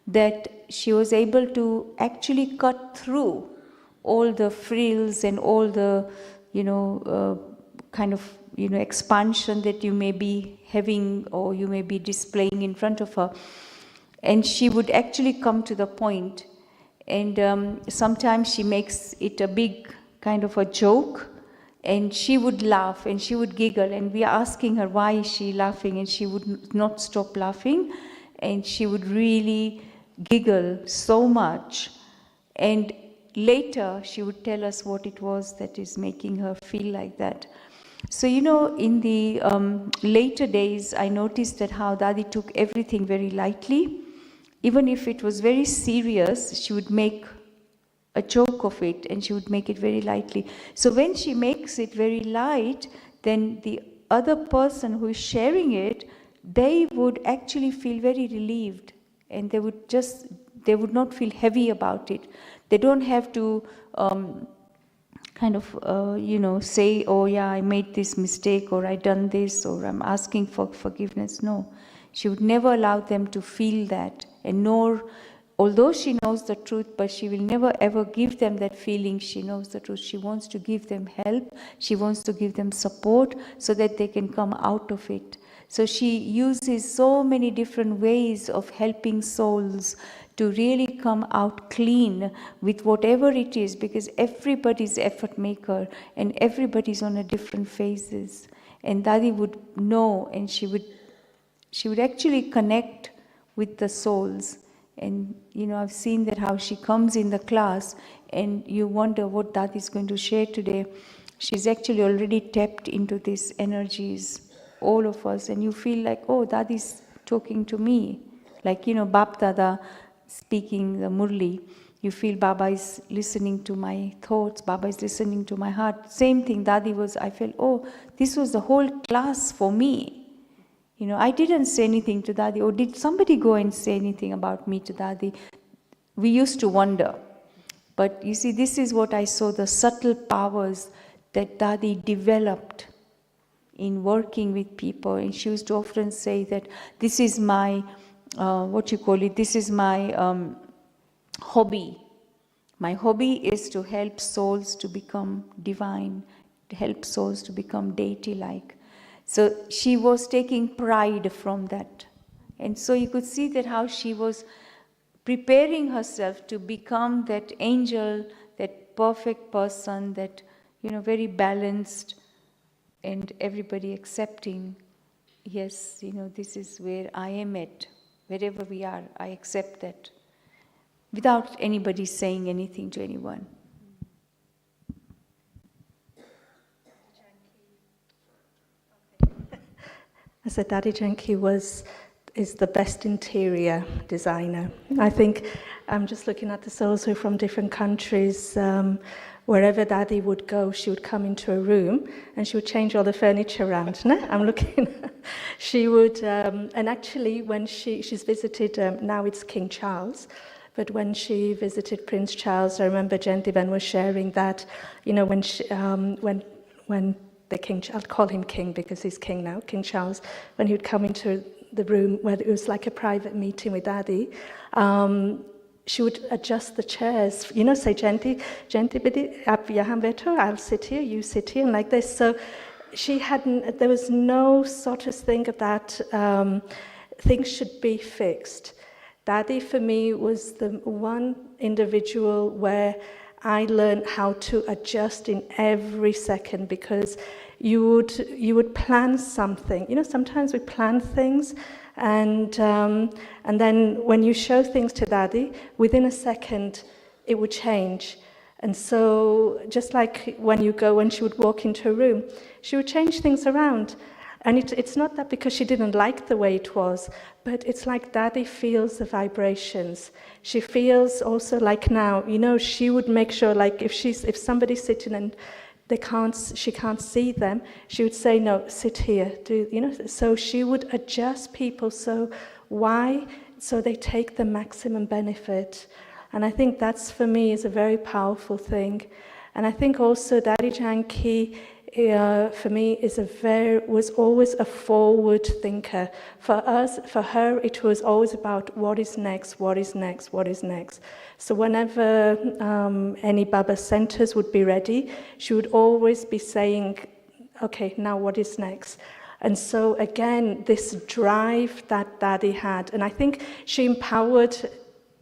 that she was able to actually cut through all the frills and all the, expansion that you may be having or you may be displaying in front of her. And she would actually come to the point. And sometimes she makes it a big kind of a joke, and she would laugh and she would giggle, and we are asking her why is she laughing, and she would not stop laughing, and she would really giggle so much. And later she would tell us what it was that is making her feel like that. So in the later days, I noticed that how Dadi took everything very lightly. Even if it was very serious, she would make a joke of it, and she would make it very lightly. So when she makes it very light, then the other person who is sharing it, they would actually feel very relieved, and they would not feel heavy about it. They don't have to say, oh yeah, I made this mistake, or I done this, or I'm asking for forgiveness. No, she would never allow them to feel that. And nor, although she knows the truth, but she will never ever give them that feeling she knows the truth. She wants to give them help. She wants to give them support so that they can come out of it. So she uses so many different ways of helping souls to really come out clean with whatever it is, because everybody's effort maker and everybody's on a different phases. And Dadi would know, and she would actually connect with the souls. And I've seen that how she comes in the class, and you wonder what Dadi is going to share today. She's actually already tapped into these energies, all of us, and you feel like, oh, Dadi's talking to me. Like, Bap Dada speaking the Murli, you feel Baba is listening to my thoughts, Baba is listening to my heart. Same thing, Dadi was, I felt, oh, this was the whole class for me. I didn't say anything to Dadi, or did somebody go and say anything about me to Dadi? We used to wonder. But you see, this is what I saw, the subtle powers that Dadi developed in working with people. And she used to often say that this is my, this is my hobby. My hobby is to help souls to become divine, to help souls to become deity-like. So she was taking pride from that. And so you could see that how she was preparing herself to become that angel, that perfect person, that, very balanced, and everybody accepting, yes, this is where I am at. Wherever we are, I accept that, without anybody saying anything to anyone. I said Dadi Janki is the best interior designer. I think I'm just looking at the souls who are from different countries. Wherever Dadi would go, she would come into a room and she would change all the furniture around. No? I'm looking. She would, and actually when she's visited, now it's King Charles, but when she visited Prince Charles, I remember Jentivan was sharing that, you know, when the King, I'll call him King because he's King now, King Charles, when he would come into the room where it was like a private meeting with Dadi, she would adjust the chairs, you know, say, Janti, bidi, aap yahan baitho, I'll sit here, you sit here, and like this. So she hadn't, there was no sort of thing of that, things should be fixed. Dadi for me was the one individual where I learned how to adjust in every second, because you would plan something. You know, sometimes we plan things, and then when you show things to Dadi, within a second it would change. And so just like when she would walk into a room, she would change things around. And it's not that because she didn't like the way it was, but it's like Dadi feels the vibrations. She feels also like now, you know, she would make sure, like if somebody's sitting and she can't see them, she would say, no, sit here, you know. So she would adjust people. So why? So they take the maximum benefit. And I think that's, for me, is a very powerful thing. And I think also Dadi Janki, for me, was always a forward thinker. For her, it was always about what is next, what is next, what is next. So whenever any Baba centers would be ready, she would always be saying, okay, now what is next? And so again, this drive that Dadi had, and I think she empowered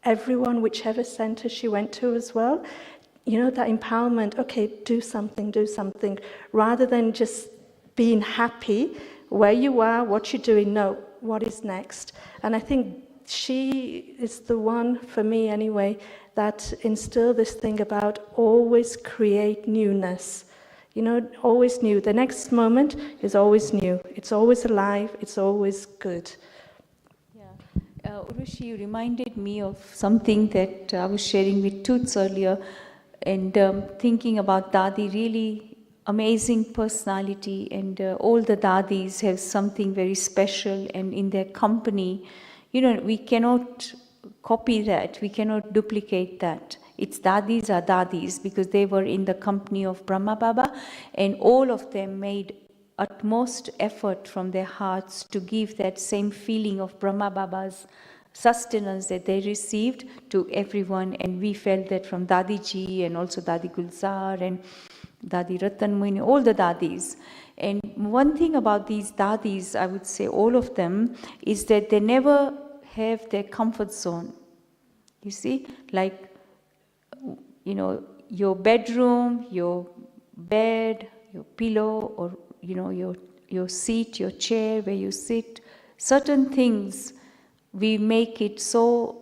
everyone, whichever center she went to as well. You know, that empowerment, okay, do something, rather than just being happy where you are, what you're doing. No, what is next? And I think she is the one, for me anyway, that instilled this thing about always create newness. You know, always new. The next moment is always new. It's always alive. It's always good. Urvashi, you reminded me of something that I was sharing with Toots earlier, and thinking about Dadi, really amazing personality, and all the Dadis have something very special, and in their company, you know, we cannot copy that, we cannot duplicate that. It's Dadis are Dadis because they were in the company of Brahma Baba, and all of them made utmost effort from their hearts to give that same feeling of Brahma Baba's sustenance that they received to everyone. And we felt that from Dadi Ji and also Dadi Gulzar and Dadi Ratan Moini, all the Dadis. And one thing about these Dadis, I would say all of them, is that they never have their comfort zone. You see, like, you know, your bedroom, your bed, your pillow, or, you know, your seat, your chair where you sit, certain things, we make it so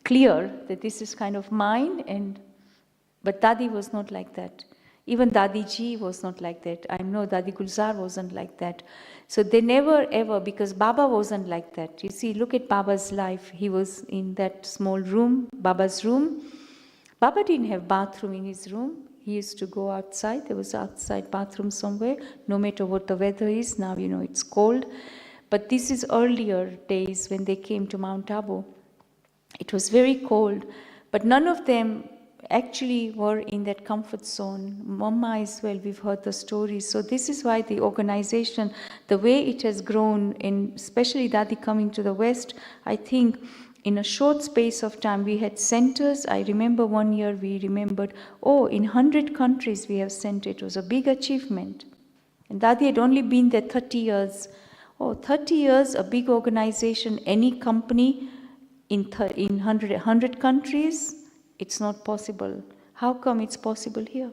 clear that this is kind of mine, but Dadi was not like that. Even Dadi Ji was not like that. I know Dadi Gulzar wasn't like that. So they never ever, because Baba wasn't like that. You see, look at Baba's life. He was in that small room, Baba's room. Baba didn't have bathroom in his room. He used to go outside. There was outside bathroom somewhere, no matter what the weather is. Now, you know, it's cold. But this is earlier days when they came to Mount Abu. It was very cold, but none of them actually were in that comfort zone. Mama as well, we've heard the stories. So this is why the organization, the way it has grown, and especially Dadi coming to the West, I think in a short space of time, we had centers. I remember one year we remembered, in 100 countries we have center. It was a big achievement. And Dadi had only been there 30 years. 30 years, a big organization, any company in 100 countries, it's not possible. How come it's possible here?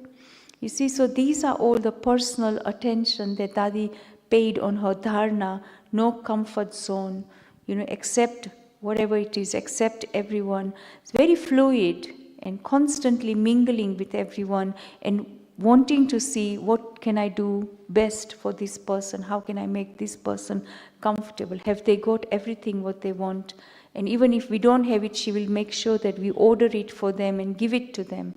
You see, so these are all the personal attention that Dadi paid on her dharna, no comfort zone, you know, accept whatever it is, accept everyone. It's very fluid and constantly mingling with everyone and wanting to see what can I do best for this person, how can I make this person comfortable, have they got everything what they want, And even if we don't have it, she will make sure that we order it for them and give it to them.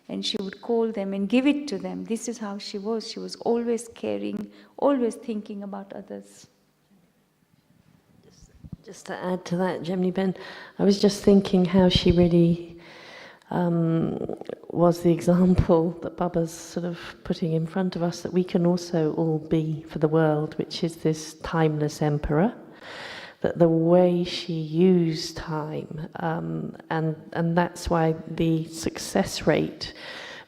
And she would call them and give it to them. This is how she was. She was always caring, always thinking about others. Just to add to that, Jaymini Ben, I was just thinking how she really was the example that Baba's sort of putting in front of us, that we can also all be for the world, which is this timeless emperor. That the way she used time, and that's why the success rate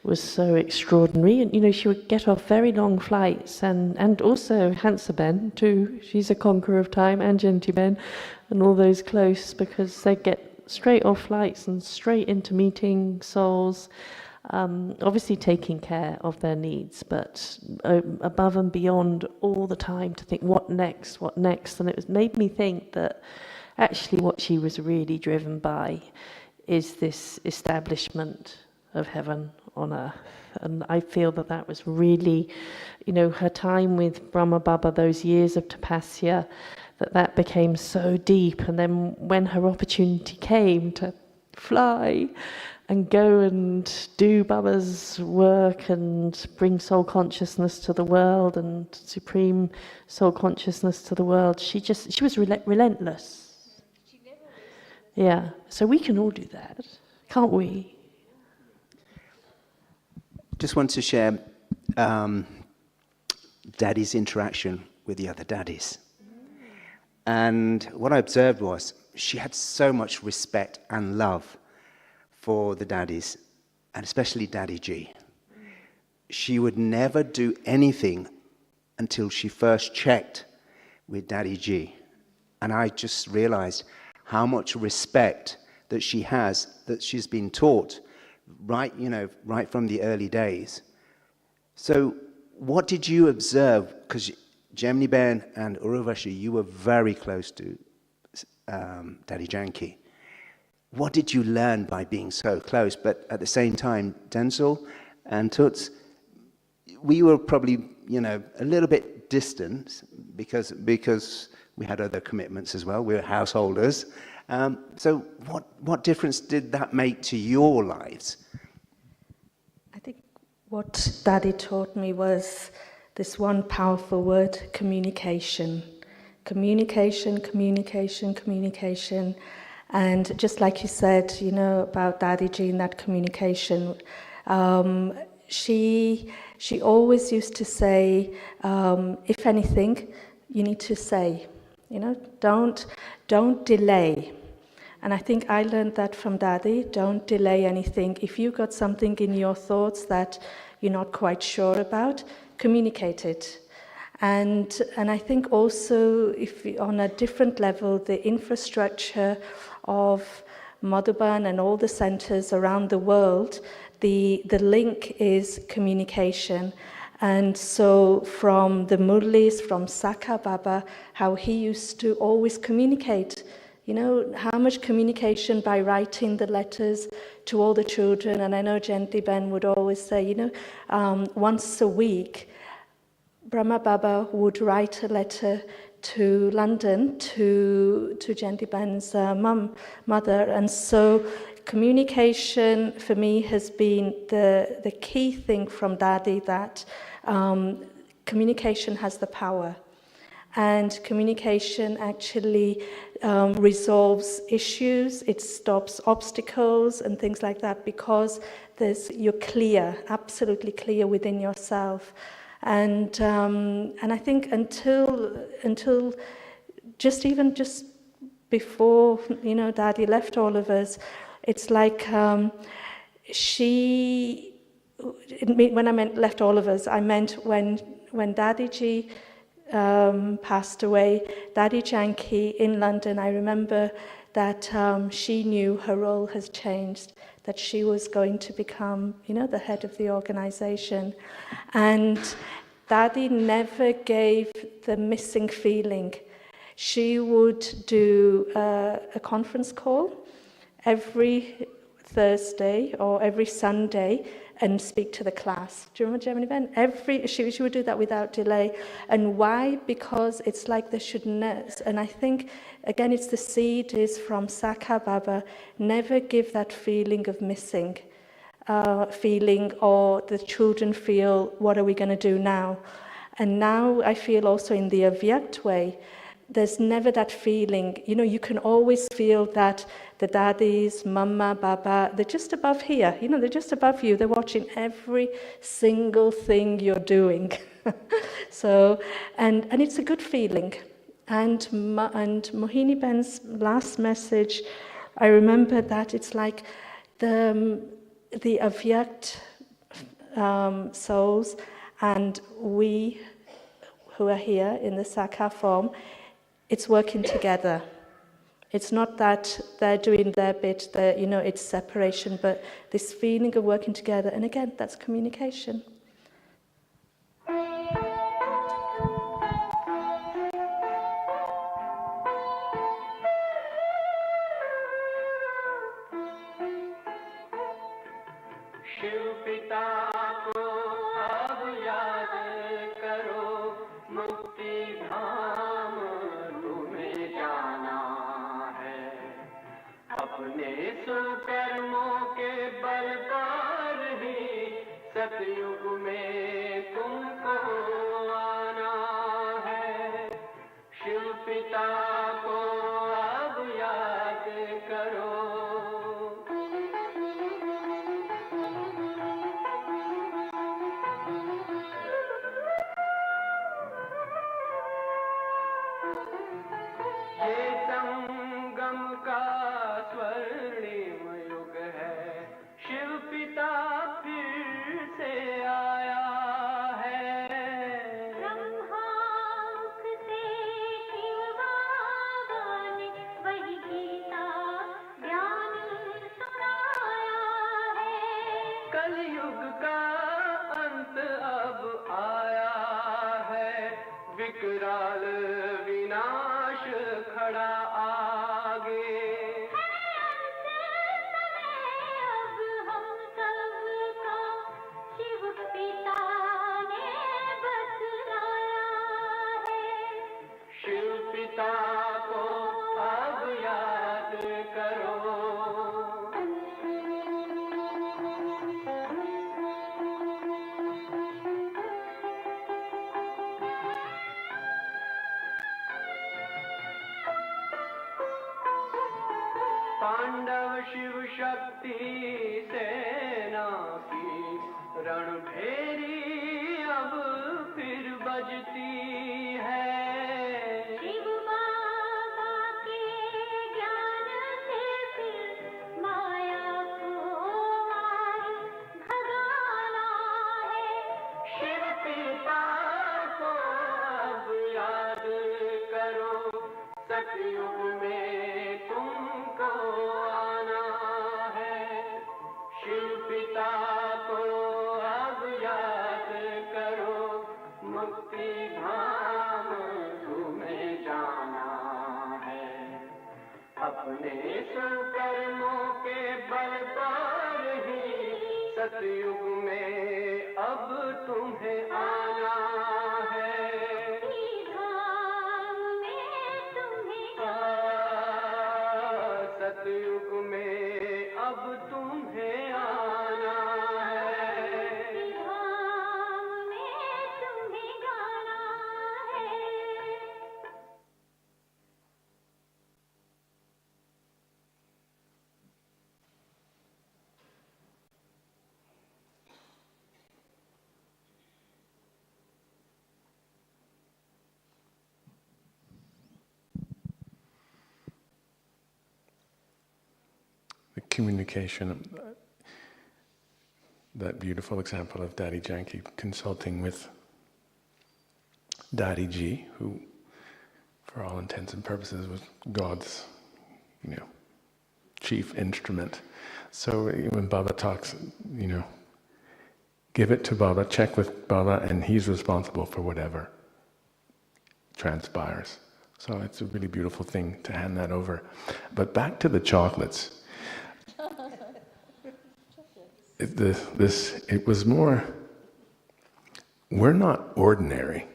was so extraordinary. And, you know, she would get off very long flights, and also Hansa Ben too. She's a conqueror of time, and Janki Ben, and all those close, because they get straight off flights and straight into meeting souls, obviously taking care of their needs, but above and beyond all the time to think, what next, what next? And it made me think that actually what she was really driven by is this establishment of heaven on earth. And I feel that that was really, you know, her time with Brahma Baba, those years of tapasya, that became so deep. And then when her opportunity came to fly and go and do Baba's work and bring soul consciousness to the world and supreme soul consciousness to the world, she was relentless. Yeah, so we can all do that, can't we? Just want to share Daddy's interaction with the other daddies. And what I observed was she had so much respect and love for the daddies, and especially Dadi Ji. She would never do anything until she first checked with Dadi Ji. And I just realized how much respect that she has, that she's been taught right from the early days. So what did you observe? Because Jaymini Ben and Urvashi, you were very close to Dadi Janki. What did you learn by being so close? But at the same time, Denzel and Toots, we were probably, a little bit distant because we had other commitments as well. We were householders. So what difference did that make to your lives? I think what Daddy taught me was this one powerful word: communication. Communication, communication, communication. And just like you said, about Dadi Ji and that communication, she always used to say, if anything, you need to say, don't delay. And I think I learned that from Dadi. Don't delay anything. If you've got something in your thoughts that you're not quite sure about, communicate it. And I think also, if on a different level, the infrastructure of Madhuban and all the centers around the world, the link is communication. And so from the Murlis, from Sakha Baba, how he used to always communicate, how much communication by writing the letters to all the children. And I know Janki Ben would always say, once a week, Brahma Baba would write a letter to London to Janki Ben's mother. And so communication for me has been the key thing from Dadi, that communication has the power. And communication actually resolves issues, it stops obstacles and things like that, because you're clear, absolutely clear within yourself. And I think until just before Dadi left all of us, it's like when I meant left all of us, I meant when Dadi Ji passed away, Dadi Janki in London, I remember that she knew her role has changed, that she was going to become, the head of the organization. And Dadi never gave the missing feeling. She would do a conference call every Thursday or every Sunday and speak to the class. Do you remember Jaymini? She would do that without delay. And why? Because it's like they should know. And I think, again, it's the seed is from Sakha Baba. Never give that feeling of missing. Feeling, or the children feel, what are we going to do now? And now I feel also in the Avyakt way, there's never that feeling. You know, you can always feel that the daddies, mama, baba, they're just above here. You know, they're just above you. They're watching every single thing you're doing. So, and it's a good feeling. And Mohini Ben's last message, I remember that it's like the Avyakt souls and we who are here in the Sakha form, it's working together. It's not that they're doing their bit, it's separation, but this feeling of working together, and again, that's communication. सतयुग में तुमको आना है, शिव पिता को अब याद करो। ये संगम का स्वर्णिम युग है, शिव पिता फिर से आया है। ब्रह्मांक से शिव बाबा ने वही गीता ज्ञान सुनाया है। कलयुग का अंत अब आया है, विकराल विनाश खड़ा आगे। पांडव शिव शक्ति सेना की रणभेरी अब फिर बजती है। शिव बाबा के ज्ञान से फिर माया को मार भगाना है। शिव पिता को अब याद करो, सतयुग में तुमको आना है। शिव पिता को अब याद करो, मुक्ति धाम तुम्हें जाना है। अपने सुकर्मों के बल पर ही सतयुग में अब तुम्हें आना है। सतयुग में अब तुम्हें आना है। धाम में तुम्हें गाना है। The communication, that beautiful example of Dadi Janki consulting with Dadi Ji, who, for all intents and purposes, was God's, chief instrument. So when Baba talks, give it to Baba, check with Baba, and he's responsible for whatever transpires. So it's a really beautiful thing to hand that over. But back to the chocolates. it was more, we're not ordinary,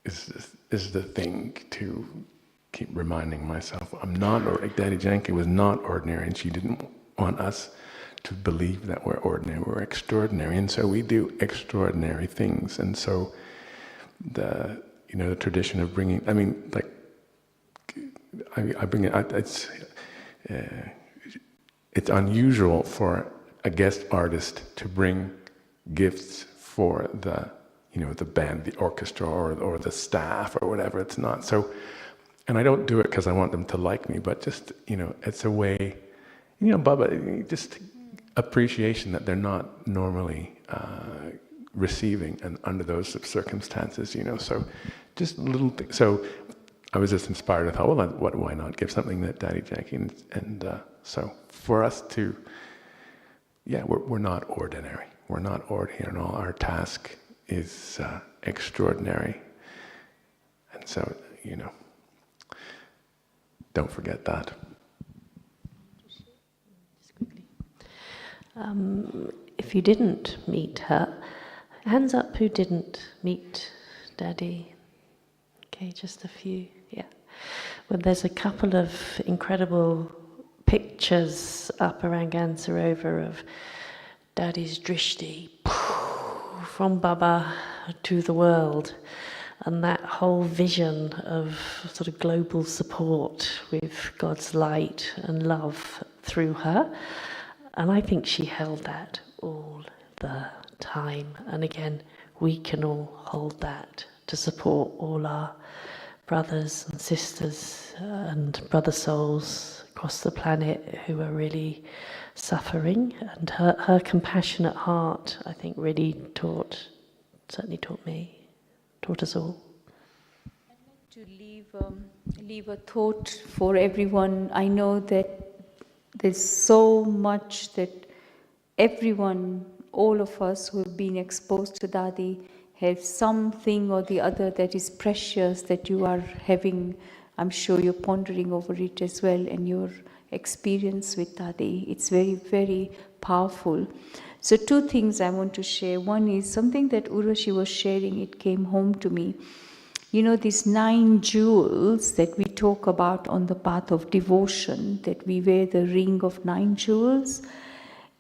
is the thing to keep reminding myself. I'm not, Dadi Janki was not ordinary, and she didn't want us to believe that we're ordinary. We're extraordinary, and so we do extraordinary things. And so the tradition of bringing, I bring it. It's unusual for a guest artist to bring gifts for the band, the orchestra, or the staff, or whatever. It's not so, and I don't do it because I want them to like me, but just it's a way, Baba, just appreciation that they're not normally receiving, and under those circumstances, So just little things. So I was just inspired. I thought, well, why not give something that Dadi Janki, and so for us to, we're not ordinary. We're not ordinary, and all our task is extraordinary. And so, don't forget that. If you didn't meet her, hands up who didn't meet Dadi. Okay, just a few, yeah. Well, there's a couple of incredible pictures up around Gyan Sarovar of Dadi's drishti from Baba to the world, and that whole vision of sort of global support with God's light and love through her. And I think she held that all the time. And again, we can all hold that to support all our brothers and sisters and brother souls across the planet who are really suffering. And her compassionate heart, I think, really certainly taught me, taught us all. I'd like to leave a thought for everyone. I know that there's so much that everyone, all of us who have been exposed to Dadi, have something or the other that is precious that you are having. I'm sure you're pondering over it as well, and your experience with Dadi. It's very, very powerful. So 2 things I want to share. One is something that Urvashi was sharing, it came home to me. These 9 jewels that we talk about on the path of devotion, that we wear the ring of 9 jewels.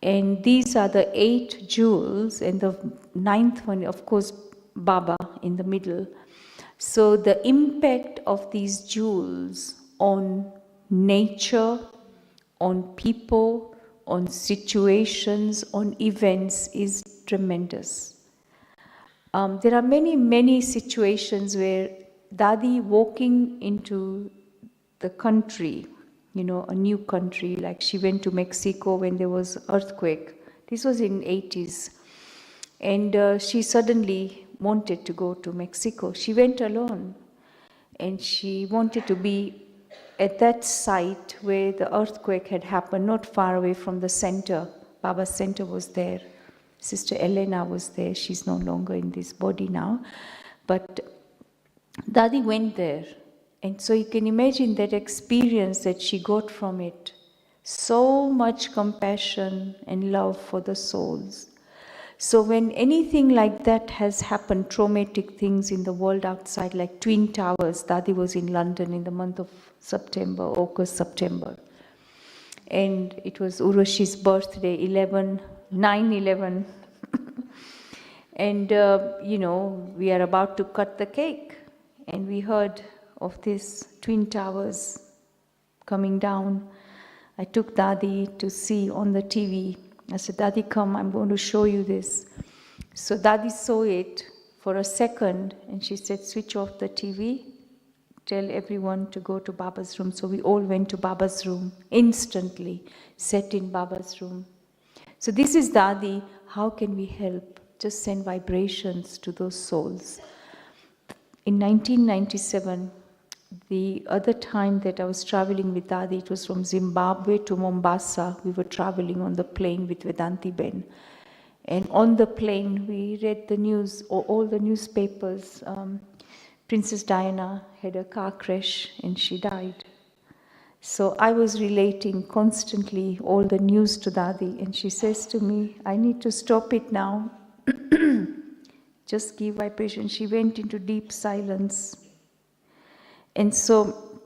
And these are the 8 jewels, and the 9th one, of course, Baba in the middle. So the impact of these jewels on nature, on people, on situations, on events is tremendous. There are many, many situations where Dadi walking into the country, a new country, like she went to Mexico when there was earthquake. This was in 80s. And she suddenly wanted to go to Mexico. She went alone. And she wanted to be at that site where the earthquake had happened, not far away from the center. Baba's center was there. Sister Elena was there. She's no longer in this body now. But Dadi went there. And so you can imagine that experience that she got from it. So much compassion and love for the souls. So when anything like that has happened, traumatic things in the world outside, like Twin Towers, Dadi was in London in the month of September, August, September. And it was Urvashi's birthday, 9/11. And, we are about to cut the cake. And we heard of these Twin Towers coming down. I took Dadi to see on the TV. I said, Dadi, come, I'm going to show you this. So Dadi saw it for a second, and she said, switch off the TV, tell everyone to go to Baba's room. So we all went to Baba's room, instantly, sat in Baba's room. So this is Dadi. How can we help? Just send vibrations to those souls. In 1997, the other time that I was traveling with Dadi, it was from Zimbabwe to Mombasa. We were traveling on the plane with Vedanti Ben. And on the plane, we read the news, all the newspapers. Princess Diana had a car crash and she died. So I was relating constantly all the news to Dadi, and she says to me, I need to stop it now. Just give vibration. She went into deep silence. And so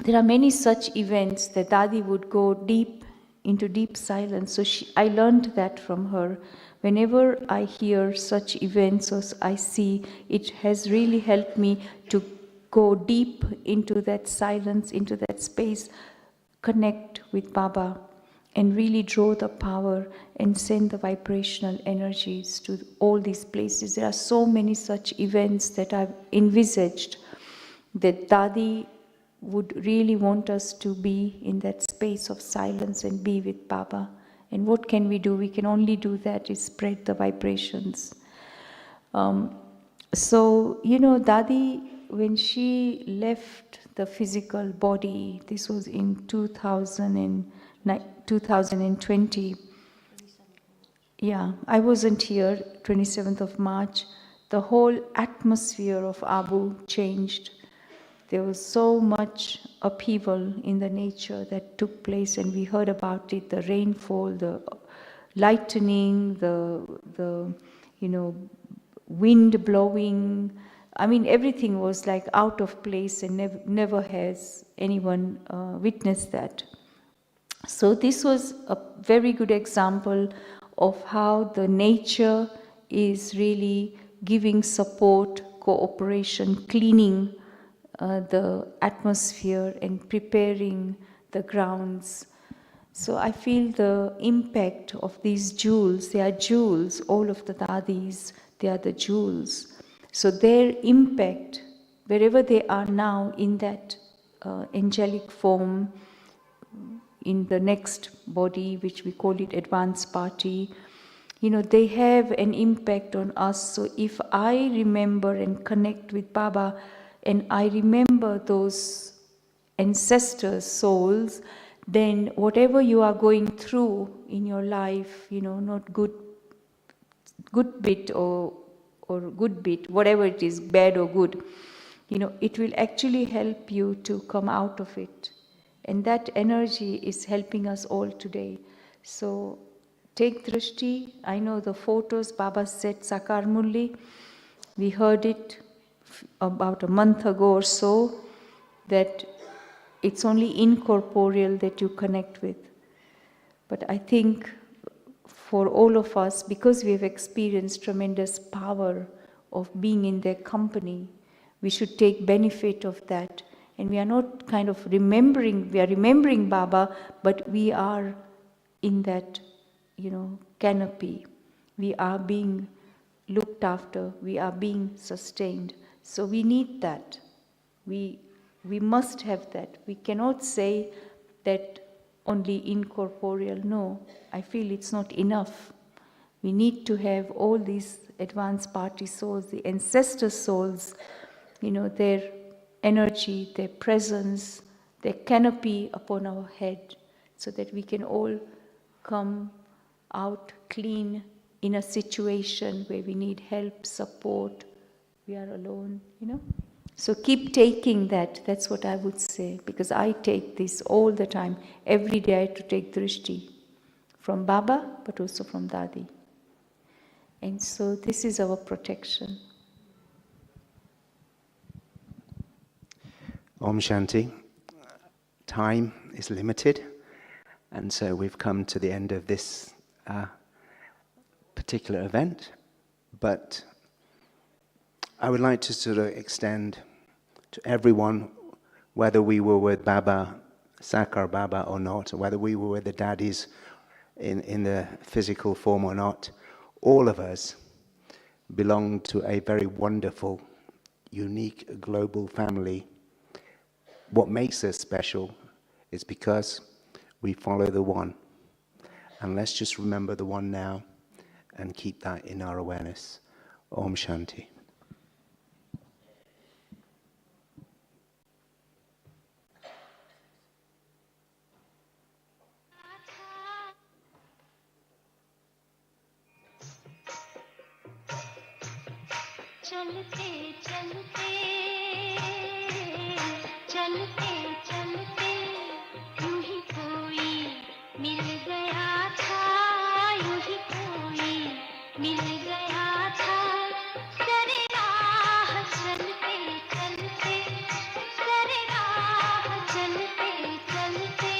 there are many such events that Dadi would go deep into deep silence. So I learned that from her. Whenever I hear such events or I see, it has really helped me to go deep into that silence, into that space, connect with Baba, and really draw the power and send the vibrational energies to all these places. There are so many such events that I've envisaged that Dadi would really want us to be in that space of silence and be with Baba. And what can we do? We can only do that is spread the vibrations. So, Dadi, when she left the physical body, this was in 2020. Yeah, I wasn't here, 27th of March. The whole atmosphere of Abu changed. There was so much upheaval in the nature that took place, and we heard about it, the rainfall, the lightning, the wind blowing. I mean, everything was like out of place, and never has anyone witnessed that. So this was a very good example of how the nature is really giving support, cooperation, cleaning the atmosphere and preparing the grounds. So I feel the impact of these jewels. They are jewels, all of the Dadis, they are the jewels. So their impact, wherever they are now in that angelic form, in the next body, which we call it advanced party, they have an impact on us. So if I remember and connect with Baba, and I remember those ancestors' souls, then whatever you are going through in your life, not good bit or good bit, whatever it is, bad or good, it will actually help you to come out of it. And that energy is helping us all today. So take drishti. I know the photos, Baba said Sakar Mulli. We heard it about a month ago or so, that it's only incorporeal that you connect with. But I think for all of us, because we have experienced tremendous power of being in their company, we should take benefit of that. And we are not kind of remembering, we are remembering Baba, but we are in that, canopy. We are being looked after, we are being sustained. So we need that. We must have that. We cannot say that only incorporeal. No, I feel it's not enough. We need to have all these advanced party souls, the ancestor souls, their energy, their presence, their canopy upon our head, so that we can all come out clean in a situation where we need help, support, we are alone, So keep taking that. That's what I would say, because I take this all the time. Every day I have to take drishti from Baba, but also from Dadi. And so this is our protection. Om Shanti. Time is limited, and so we've come to the end of this particular event. But I would like to sort of extend to everyone, whether we were with Baba, Sakar Baba or not, or whether we were with the Dadis in the physical form or not, all of us belong to a very wonderful, unique global family. What makes us special is because we follow the one. And let's just remember the one now and keep that in our awareness. Om Shanti. चलते चलते चलते चलते मिल गया था सरे राह चलते चलते सरे राह चलते चलते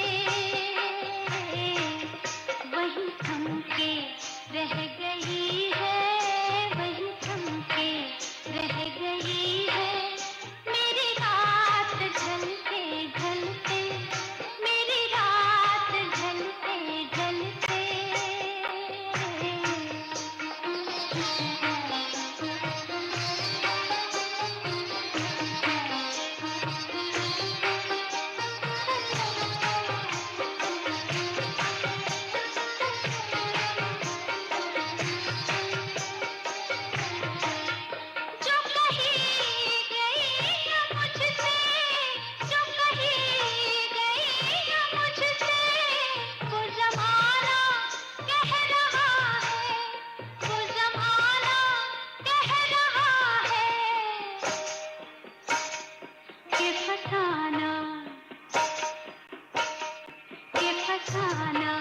वही थम के रह गई है वही थम के रह गई है मेरी रात ढलते ढलते मेरी रात ढलते ढलते जो कही गई न मुझसे जो कही गई न मुझसे वो ज़माना कह रहा है वो ज़माना कह रहा है कि फसाना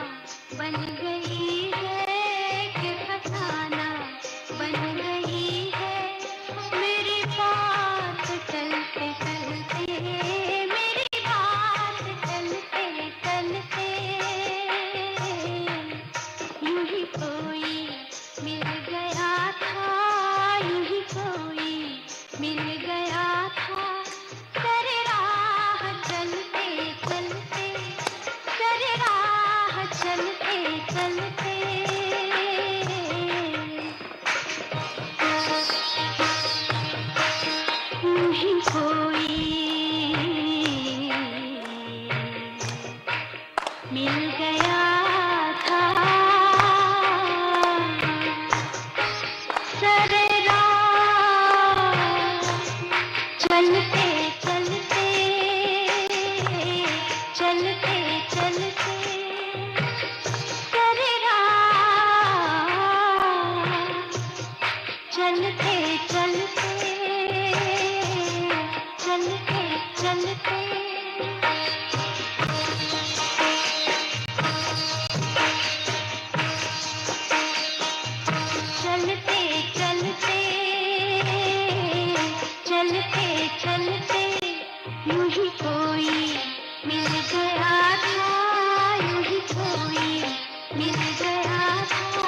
बन गई है कि फसाना बन गई है मेरी बात चलते चलते मेरी बात चलते चलते यूं ही कोई मिल गया था यूं ही कोई मिल गया था सरे राह चलते चलते सरे राह चलते चलते यूं ही कोई मिल गया था सरे राह चलते चलते चलते चलते सरे राह चलते चलते चलते चलते चलते चलते चलते चलते यूं ही कोई मिल गया था यूं ही कोई मिल गया था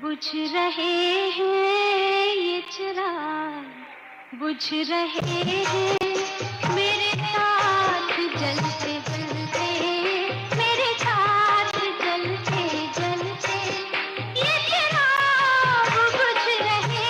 बुझ रहे हैं ये चिराग बुझ रहे हैं मेरे साथ जलते जलते मेरे साथ जलते जलते ये चिराग बुझ रहे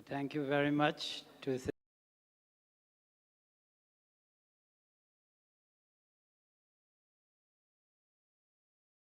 Thank you very much to